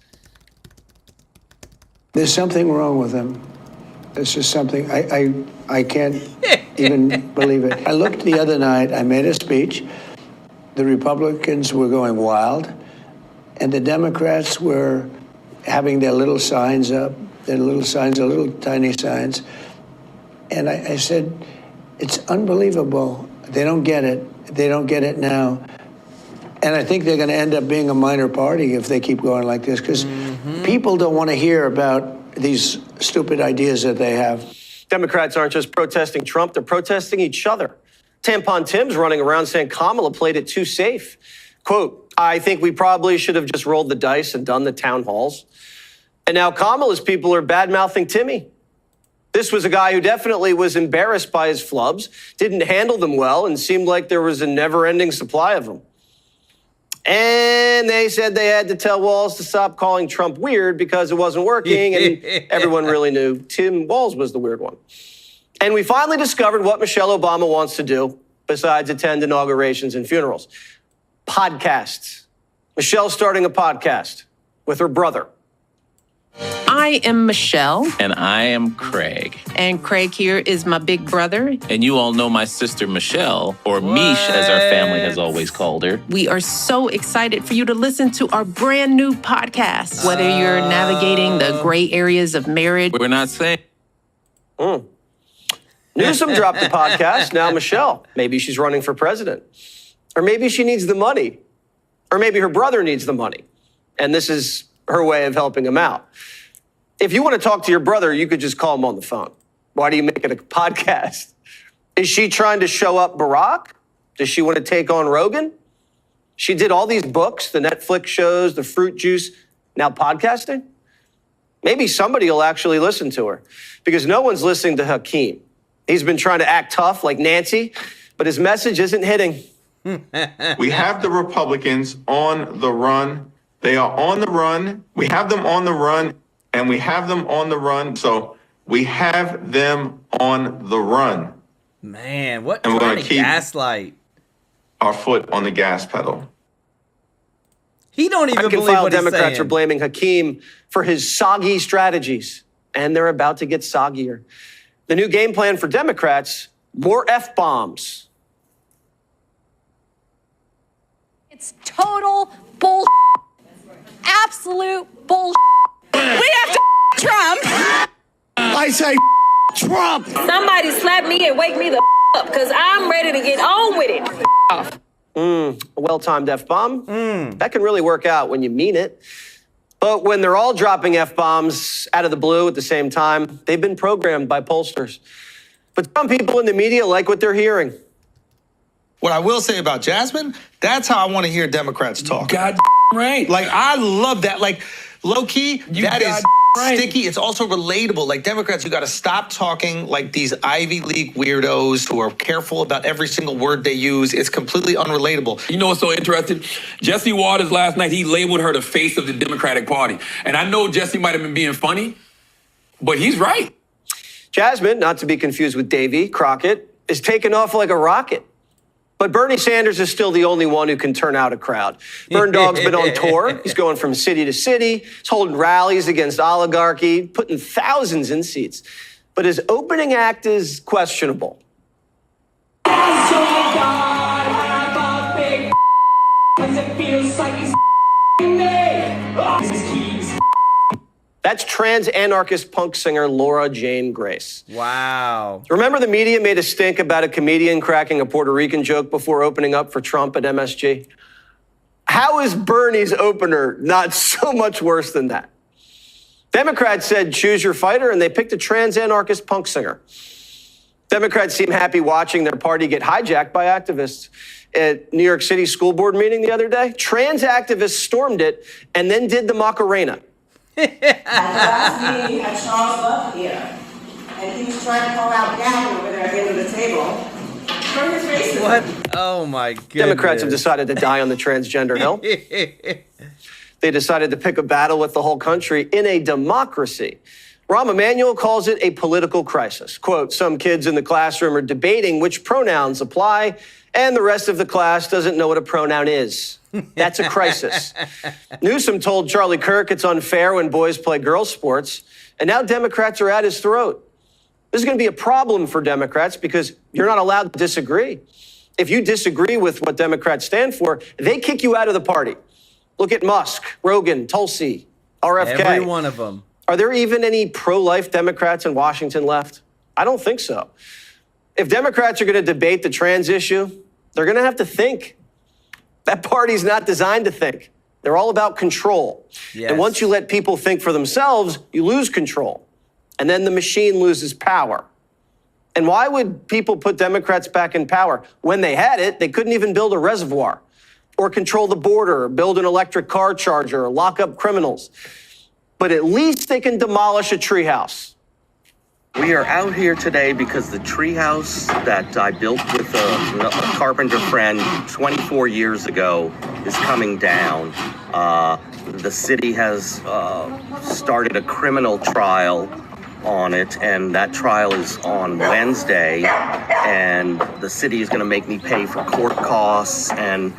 There's something wrong with them. It's just something, I can't even believe it. I looked the other night, I made a speech. The Republicans were going wild, and the Democrats were having their little signs up, their little signs, their little tiny signs. And I said, it's unbelievable. They don't get it. They don't get it now. And I think they're going to end up being a minor party if they keep going like this, because people don't want to hear about these stupid ideas that they have. Democrats aren't just protesting Trump, they're protesting each other. Tampon Tim's running around saying Kamala played it too safe. Quote, I think we probably should have just rolled the dice and done the town halls. And now Kamala's people are bad-mouthing Timmy. This was a guy who definitely was embarrassed by his flubs, didn't handle them well, and seemed like there was a never-ending supply of them. And they said they had to tell Walz to stop calling Trump weird because it wasn't working, and everyone really knew Tim Walz was the weird one. And we finally discovered what Michelle Obama wants to do besides attend inaugurations and funerals. Podcasts. Michelle's starting a podcast with her brother. I am Michelle. And I am Craig. And Craig here is my big brother. And you all know my sister Michelle, or Mish as our family has always called her. We are so excited for you to listen to our brand new podcast. Whether you're navigating the gray areas of marriage. We're not saying. Newsom dropped the podcast, now Michelle. Maybe she's running for president. Or maybe she needs the money. Or maybe her brother needs the money. And this is her way of helping him out. If you want to talk to your brother, you could just call him on the phone. Why do you make it a podcast? Is she trying to show up Barack? Does she want to take on Rogan? She did all these books, the Netflix shows, the fruit juice, now podcasting? Maybe somebody will actually listen to her because no one's listening to Hakeem. He's been trying to act tough like Nancy, but his message isn't hitting. We have the Republicans on the run. They are on the run. We have them on the run, and we have them on the run. So we have them on the run. Man, what and we're trying gonna to keep gaslight? Our foot on the gas pedal. He don't even believe file what he's Democrats saying. are blaming Hakeem for his soggy strategies, and they're about to get soggier. The new game plan for Democrats, more F-bombs. It's total bull. Absolute bull. We have to Trump. I say Trump. Somebody slap me and wake me the up, because I'm ready to get on with it. A well-timed F-bomb. That can really work out when you mean it. But when they're all dropping F-bombs out of the blue at the same time, they've been programmed by pollsters. But some people in the media like what they're hearing. What I will say about Jasmine, that's how I want to hear Democrats talk. God right. Like, I love that. Like, low-key, that is sticky. It's also relatable. Like, Democrats, you got to stop talking like these Ivy League weirdos who are careful about every single word they use. It's completely unrelatable. You know what's so interesting? Jesse Waters last night, he labeled her the face of the Democratic Party. And I know Jesse might have been being funny, but he's right. Jasmine, not to be confused with Davy Crockett, is taking off like a rocket. But Bernie Sanders is still the only one who can turn out a crowd. Burn Dog's been on tour. He's going from city to city. He's holding rallies against oligarchy, putting thousands in seats. But his opening act is questionable. That's trans anarchist punk singer Laura Jane Grace. Wow. Remember the media made a stink about a comedian cracking a Puerto Rican joke before opening up for Trump at MSG? How is Bernie's opener not so much worse than that? Democrats said choose your fighter, and they picked a trans anarchist punk singer. Democrats seem happy watching their party get hijacked by activists. At New York City school board meeting the other day, trans activists stormed it and then did the Macarena. At the last meeting, you had Charles Love here, and he was trying to call out Gavin over there at the end of the table. Turn his face to What? Oh my goodness. Democrats have decided to die on the transgender hill. They decided to pick a battle with the whole country in a democracy. Rahm Emanuel calls it a political crisis. Quote, some kids in the classroom are debating which pronouns apply, and the rest of the class doesn't know what a pronoun is. That's a crisis. Newsom told Charlie Kirk it's unfair when boys play girls' sports, and now Democrats are at his throat. This is going to be a problem for Democrats because you're not allowed to disagree. If you disagree with what Democrats stand for, they kick you out of the party. Look at Musk, Rogan, Tulsi, RFK. Every one of them. Are there even any pro-life Democrats in Washington left? I don't think so. If Democrats are going to debate the trans issue, they're going to have to think. That party's not designed to think. They're all about control. Yes. And once you let people think for themselves, you lose control. And then the machine loses power. And why would people put Democrats back in power? When they had it, they couldn't even build a reservoir or control the border or build an electric car charger or lock up criminals. But at least they can demolish a treehouse. We are out here today because the treehouse that I built with a carpenter friend 24 years ago is coming down. The city has started a criminal trial on it, and that trial is on Wednesday, and the city is going to make me pay for court costs, and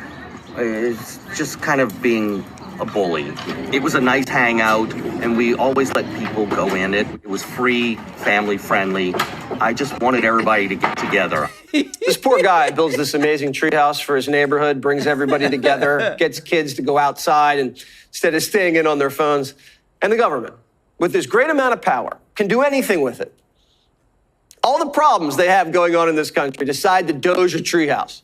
it's just kind of being a bully. It was a nice hangout, and we always let people go in it. It was free, family friendly. I just wanted everybody to get together. This poor guy builds this amazing treehouse for his neighborhood, brings everybody together, gets kids to go outside and instead of staying in on their phones. And the government, with this great amount of power, can do anything with it. All the problems they have going on in this country decide to doge a treehouse.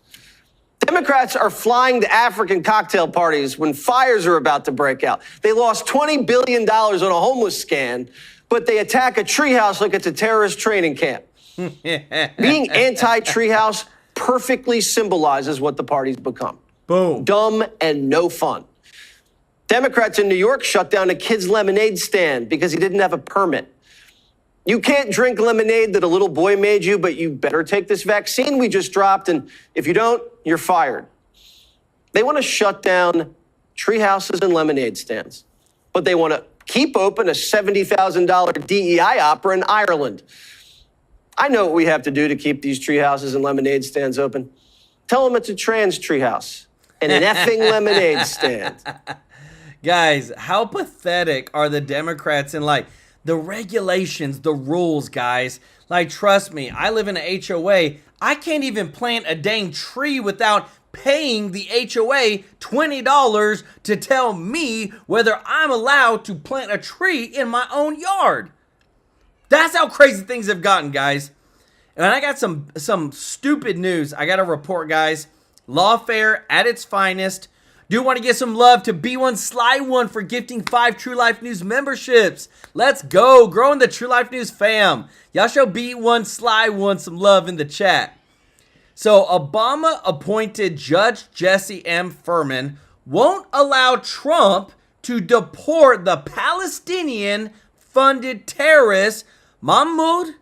Democrats are flying to African cocktail parties when fires are about to break out. They lost $20 billion on a homeless scan, but they attack a treehouse like it's a terrorist training camp. Being anti-treehouse perfectly symbolizes what the party's become. Boom. Dumb and no fun. Democrats in New York shut down a kid's lemonade stand because he didn't have a permit. You can't drink lemonade that a little boy made you, but you better take this vaccine we just dropped, and if you don't, you're fired. They want to shut down treehouses and lemonade stands, but they want to keep open a $70,000 DEI opera in Ireland. I know what we have to do to keep these treehouses and lemonade stands open. Tell them it's a trans treehouse and an effing lemonade stand. Guys, how pathetic are the Democrats in like the regulations, the rules, guys? Like, trust me, I live in an HOA. I can't even plant a dang tree without paying the HOA $20 to tell me whether I'm allowed to plant a tree in my own yard. That's how crazy things have gotten, guys. And I got some stupid news. I got a report, guys. Lawfare at its finest. Do want to give some love to B1 Sly One for gifting 5 TruelifeNews memberships. Let's go. Growing the TruelifeNews fam. Y'all show B1 Sly One some love in the chat. So Obama appointed Judge Jesse M. Furman won't allow Trump to deport the Palestinian-funded terrorist Mahmoud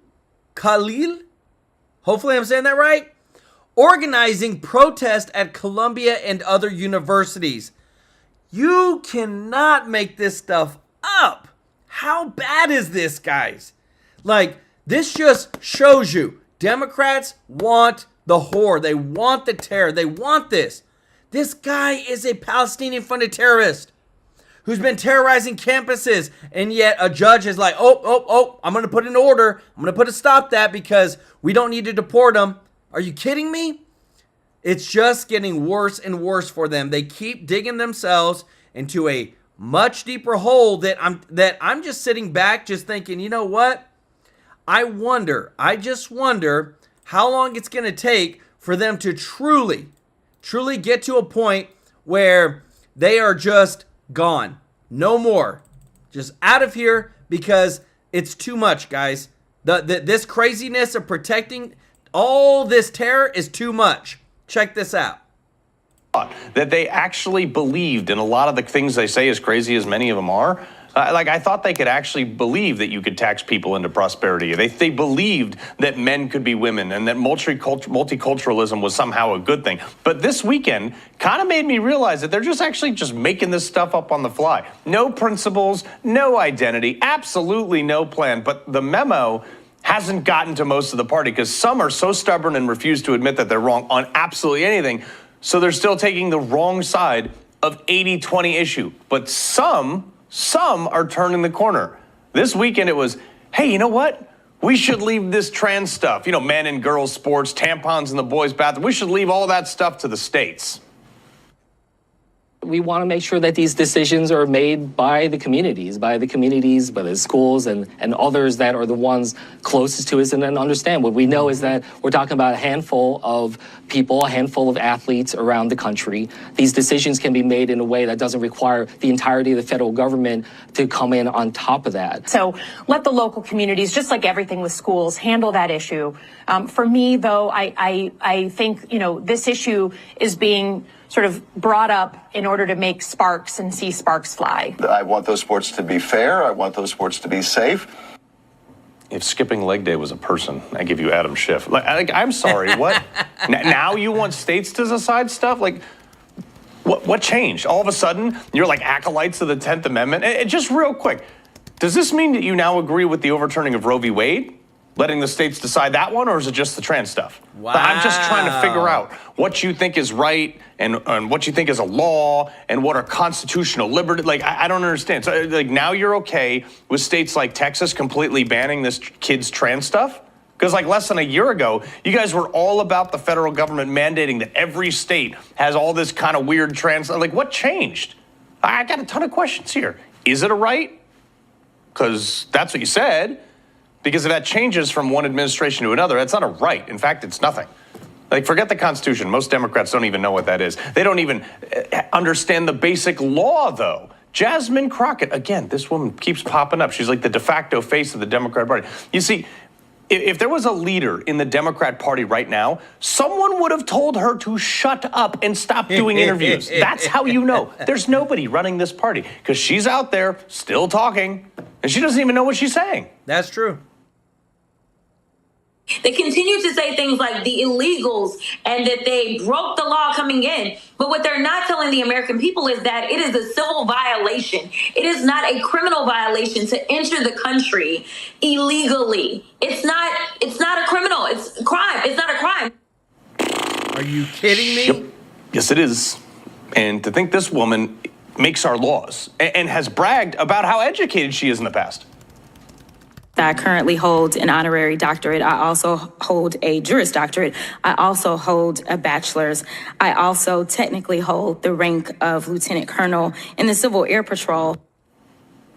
Khalil. Hopefully I'm saying that right. Organizing protest at Columbia and other universities. You cannot make this stuff up. How bad is this, guys? Like, this just shows you Democrats want the horror. They want the terror. They want this. This guy is a Palestinian-funded terrorist who's been terrorizing campuses, and yet a judge is like, oh, I'm going to put an order. I'm going to put a stop that because we don't need to deport him. Are you kidding me? It's just getting worse and worse for them. They keep digging themselves into a much deeper hole that I'm just sitting back just thinking, you know what? I just wonder how long it's going to take for them to truly get to a point where they are just gone. No more. Just out of here because it's too much, guys. This craziness of protecting all this terror is too much. Check this out. That they actually believed in a lot of the things they say, as crazy as many of them are. I thought they could actually believe that you could tax people into prosperity. They believed that men could be women and that multiculturalism was somehow a good thing. But this weekend kind of made me realize that they're just making this stuff up on the fly. No principles, no identity, absolutely no plan. But the memo hasn't gotten to most of the party because some are so stubborn and refuse to admit that they're wrong on absolutely anything. So they're still taking the wrong side of 80-20 issue. But some are turning the corner. This weekend it was, hey, you know what? We should leave this trans stuff. You know, men and girls sports, tampons in the boys' bathroom. We should leave all that stuff to the states. We want to make sure that these decisions are made by the communities, by the schools and others that are the ones closest to us and then understand. What we know is that we're talking about a handful of people, a handful of athletes around the country. These decisions can be made in a way that doesn't require the entirety of the federal government to come in on top of that. So let the local communities, just like everything with schools, handle that issue. For me, though, I think, this issue is being sort of brought up in order to make sparks and see sparks fly. I want those sports to be fair. I want those sports to be safe. If skipping leg day was a person, I give you Adam Schiff. I'm sorry, what? Now you want states to decide stuff? What changed? All of a sudden, you're like acolytes of the 10th Amendment? And just real quick, does this mean that you now agree with the overturning of Roe v. Wade? Letting the states decide that one, or is it just the trans stuff? Wow. I'm just trying to figure out what you think is right and what you think is a law and what are constitutional liberty. I don't understand. So, now you're okay with states like Texas completely banning this kids' trans stuff? Because, less than a year ago, you guys were all about the federal government mandating that every state has all this kind of weird trans. What changed? I got a ton of questions here. Is it a right? Because that's what you said. Because if that changes from one administration to another, that's not a right. In fact, it's nothing. Forget the Constitution. Most Democrats don't even know what that is. They don't even understand the basic law, though. Jasmine Crockett, again, this woman keeps popping up. She's like the de facto face of the Democrat Party. You see, if there was a leader in the Democrat Party right now, someone would have told her to shut up and stop doing interviews. That's how you know. There's nobody running this party because she's out there still talking, and she doesn't even know what she's saying. That's true. They continue to say things like the illegals and that they broke the law coming in. But what they're not telling the American people is that it is a civil violation. It is not a criminal violation to enter the country illegally. It's not a criminal. It's a crime. It's not a crime. Are you kidding me? Yep. Yes, it is. And to think this woman makes our laws and has bragged about how educated she is in the past. I currently hold an honorary doctorate. I also hold a Juris Doctorate. I also hold a bachelor's. I also technically hold the rank of Lieutenant Colonel in the Civil Air Patrol.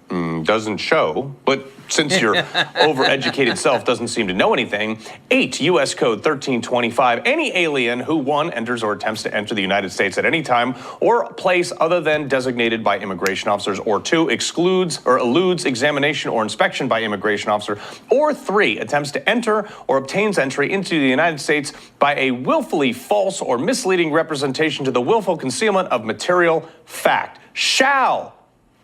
Doesn't show, but since your overeducated self doesn't seem to know anything, 8 U.S. Code 1325, any alien who 1, enters or attempts to enter the United States at any time or place other than designated by immigration officers, or 2, excludes or eludes examination or inspection by immigration officer, or 3, attempts to enter or obtains entry into the United States by a willfully false or misleading representation to the willful concealment of material fact, shall,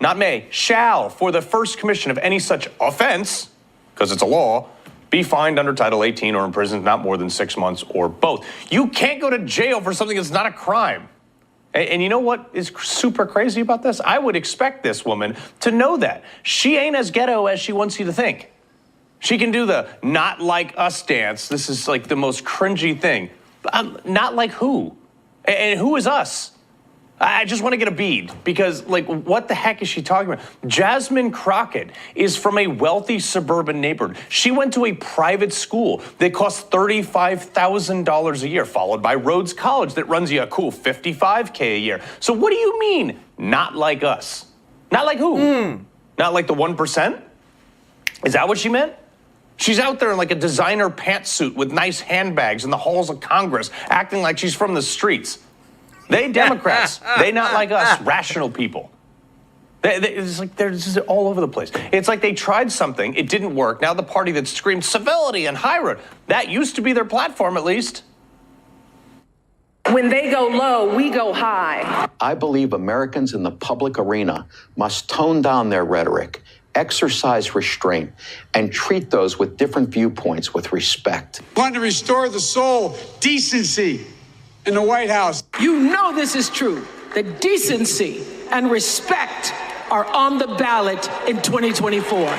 not may, shall, for the first commission of any such offense, because it's a law, be fined under Title 18 or imprisoned not more than 6 months or both. You can't go to jail for something that's not a crime. And you know what is super crazy about this? I would expect this woman to know that. She ain't as ghetto as she wants you to think. She can do the not like us dance. This is like the most cringy thing. Not like who? And who is us? I just want to get a bead because, like, what the heck is she talking about? Jasmine Crockett is from a wealthy suburban neighborhood. She went to a private school that costs $35,000 a year, followed by Rhodes College that runs you a cool $55K a year. So what do you mean, not like us? Not like who? Not like the 1%? Is that what she meant? She's out there in like a designer pantsuit with nice handbags in the halls of Congress, acting like she's from the streets. They Democrats, they not like us, rational people. It's like they're just all over the place. It's like they tried something, it didn't work. Now the party that screamed civility and high road, that used to be their platform at least. When they go low, we go high. I believe Americans in the public arena must tone down their rhetoric, exercise restraint, and treat those with different viewpoints with respect. Want to restore the soul, decency in the White House. You know this is true. The decency and respect are on the ballot in 2024.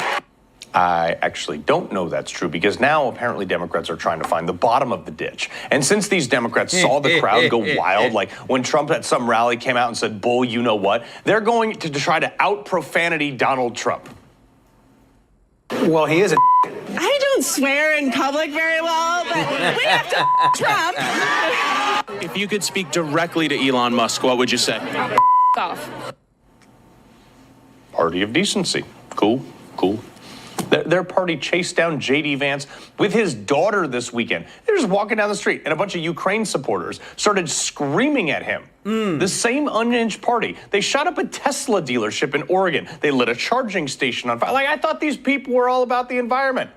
I actually don't know that's true because now apparently Democrats are trying to find the bottom of the ditch. And since these Democrats saw the crowd go wild, like when Trump at some rally came out and said, bull, you know what, they're going to try to out-profanity Donald Trump. Well, he is a I don't swear in public very well, but we have to Trump. If you could speak directly to Elon Musk, what would you say? Off. Party of decency. Cool. Their party chased down J.D. Vance with his daughter this weekend. They're just walking down the street, and a bunch of Ukraine supporters started screaming at him. The same unhinged party. They shot up a Tesla dealership in Oregon. They lit a charging station on fire. Like, I thought these people were all about the environment.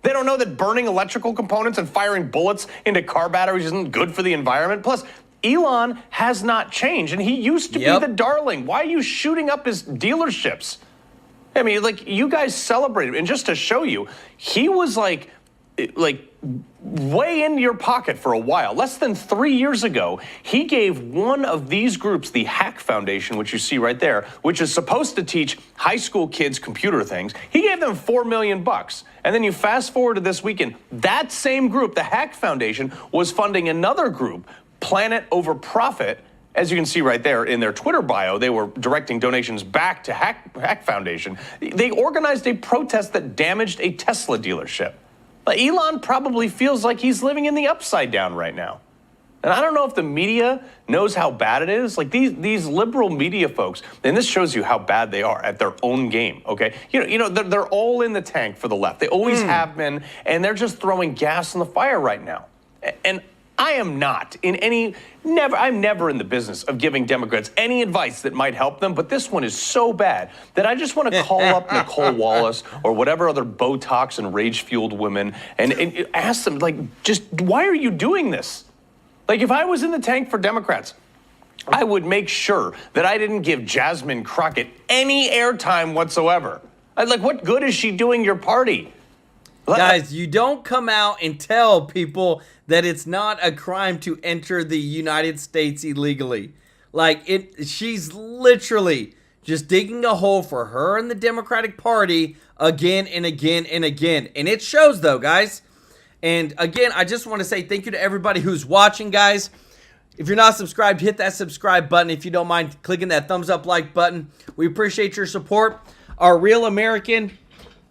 They don't know that burning electrical components and firing bullets into car batteries isn't good for the environment. Plus, Elon has not changed, and he used to be the darling. Why are you shooting up his dealerships? I mean, like, you guys celebrated, and just to show you, he was like way in your pocket for a while. Less than 3 years ago, he gave one of these groups, the Hack Foundation, which you see right there, which is supposed to teach high school kids computer things. He gave them $4 million. And then you fast forward to this weekend, that same group, the Hack Foundation, was funding another group, Planet Over Profit. As you can see right there in their Twitter bio, they were directing donations back to Hack Foundation. They organized a protest that damaged a Tesla dealership. Elon probably feels like he's living in the upside down right now. And I don't know if the media knows how bad it is. Like these liberal media folks, and this shows you how bad they are at their own game, okay? You know, they're all in the tank for the left. They always have been, and they're just throwing gas on the fire right now. And I am not I'm never in the business of giving Democrats any advice that might help them, but this one is so bad that I just want to call up Nicole Wallace or whatever other Botox and rage-fueled women and ask them, like, just why are you doing this? Like, if I was in the tank for Democrats, I would make sure that I didn't give Jasmine Crockett any airtime whatsoever. Like, what good is she doing your party? Guys, you don't come out and tell people that it's not a crime to enter the United States illegally. Like, she's literally just digging a hole for her and the Democratic Party again and again and again. And it shows, though, guys. And again, I just want to say thank you to everybody who's watching, guys. If you're not subscribed, hit that subscribe button. If you don't mind clicking that thumbs up like button, we appreciate your support. Our Real American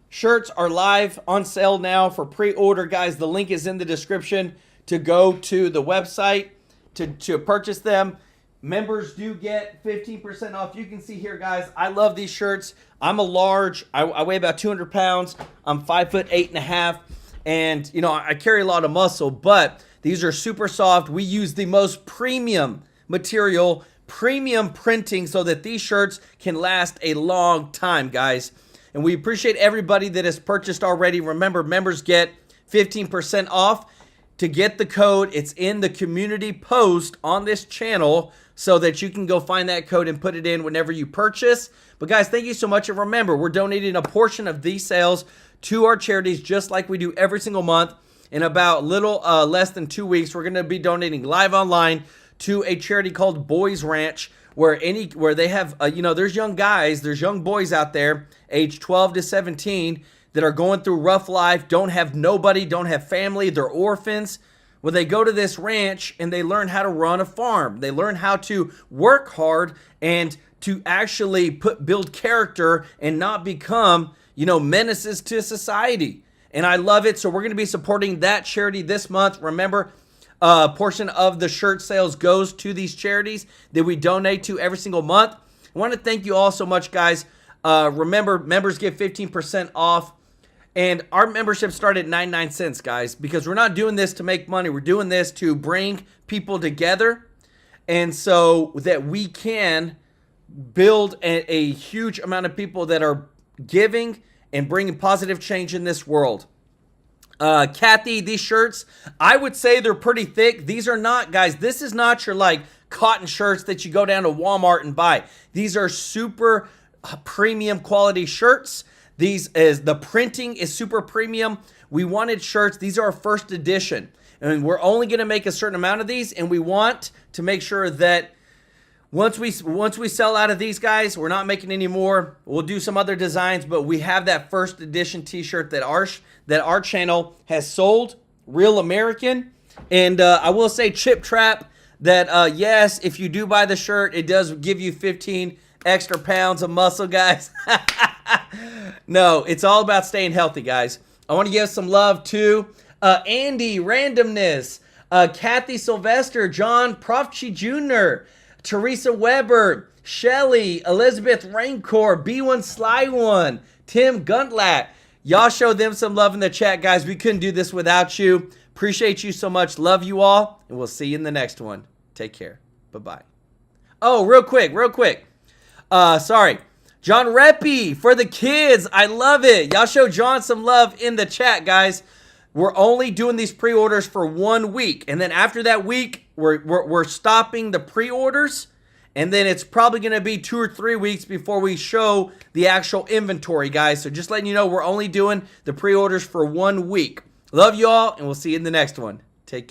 shirts are live on sale now for pre-order, guys. The link is in the description to go to the website to purchase them. Members do get 15% off. You can see here, guys, I love these shirts. I'm a large. I weigh about 200 pounds. I'm 5'8.5", and you know I carry a lot of muscle. But these are super soft. We use the most premium material, premium printing, so that these shirts can last a long time, guys. And we appreciate everybody that has purchased already. Remember, members get 15% off. To get the code, it's in the community post on this channel so that you can go find that code and put it in whenever you purchase. But guys, thank you so much. And remember, we're donating a portion of these sales to our charities just like we do every single month. In about less than 2 weeks, we're going to be donating live online to a charity called Boys Ranch, where they have, there's young guys, there's young boys out there, age 12 to 17, that are going through rough life, don't have nobody, don't have family, they're orphans. Well, they go to this ranch and they learn how to run a farm. They learn how to work hard and to actually build character and not become, menaces to society. And I love it. So we're going to be supporting that charity this month. Remember, a portion of the shirt sales goes to these charities that we donate to every single month. I want to thank you all so much, guys. Remember, members get 15% off. And our membership started at 99 cents, guys, because we're not doing this to make money. We're doing this to bring people together, and so that we can build a huge amount of people that are giving and bringing positive change in this world. Kathy, these shirts, I would say they're pretty thick. These are not, guys, this is not your cotton shirts that you go down to Walmart and buy. These are super premium quality shirts. The printing is super premium. We wanted shirts. These are our first edition. And we're only going to make a certain amount of these. And we want to make sure that once we sell out of these, guys, we're not making any more. We'll do some other designs. But we have that first edition t-shirt that our channel has sold. Real American. And I will say, Chip Trap, that yes, if you do buy the shirt, it does give you 15 extra pounds of muscle, guys. No, it's all about staying healthy, guys. I want to give some love to Andy, Randomness, Kathy Sylvester, John Profchi Jr., Teresa Weber, Shelly, Elizabeth Rancor, B1 Sly One, Tim Guntlat. Y'all show them some love in the chat, guys. We couldn't do this without you. Appreciate you so much. Love you all, and we'll see you in the next one. Take care. Bye-bye. Oh, real quick. Sorry. John Reppy for the kids. I love it. Y'all show John some love in the chat, guys. We're only doing these pre-orders for 1 week. And then after that week, we're stopping the pre-orders. And then it's probably going to be 2 or 3 weeks before we show the actual inventory, guys. So just letting you know, we're only doing the pre-orders for 1 week. Love you all, and we'll see you in the next one.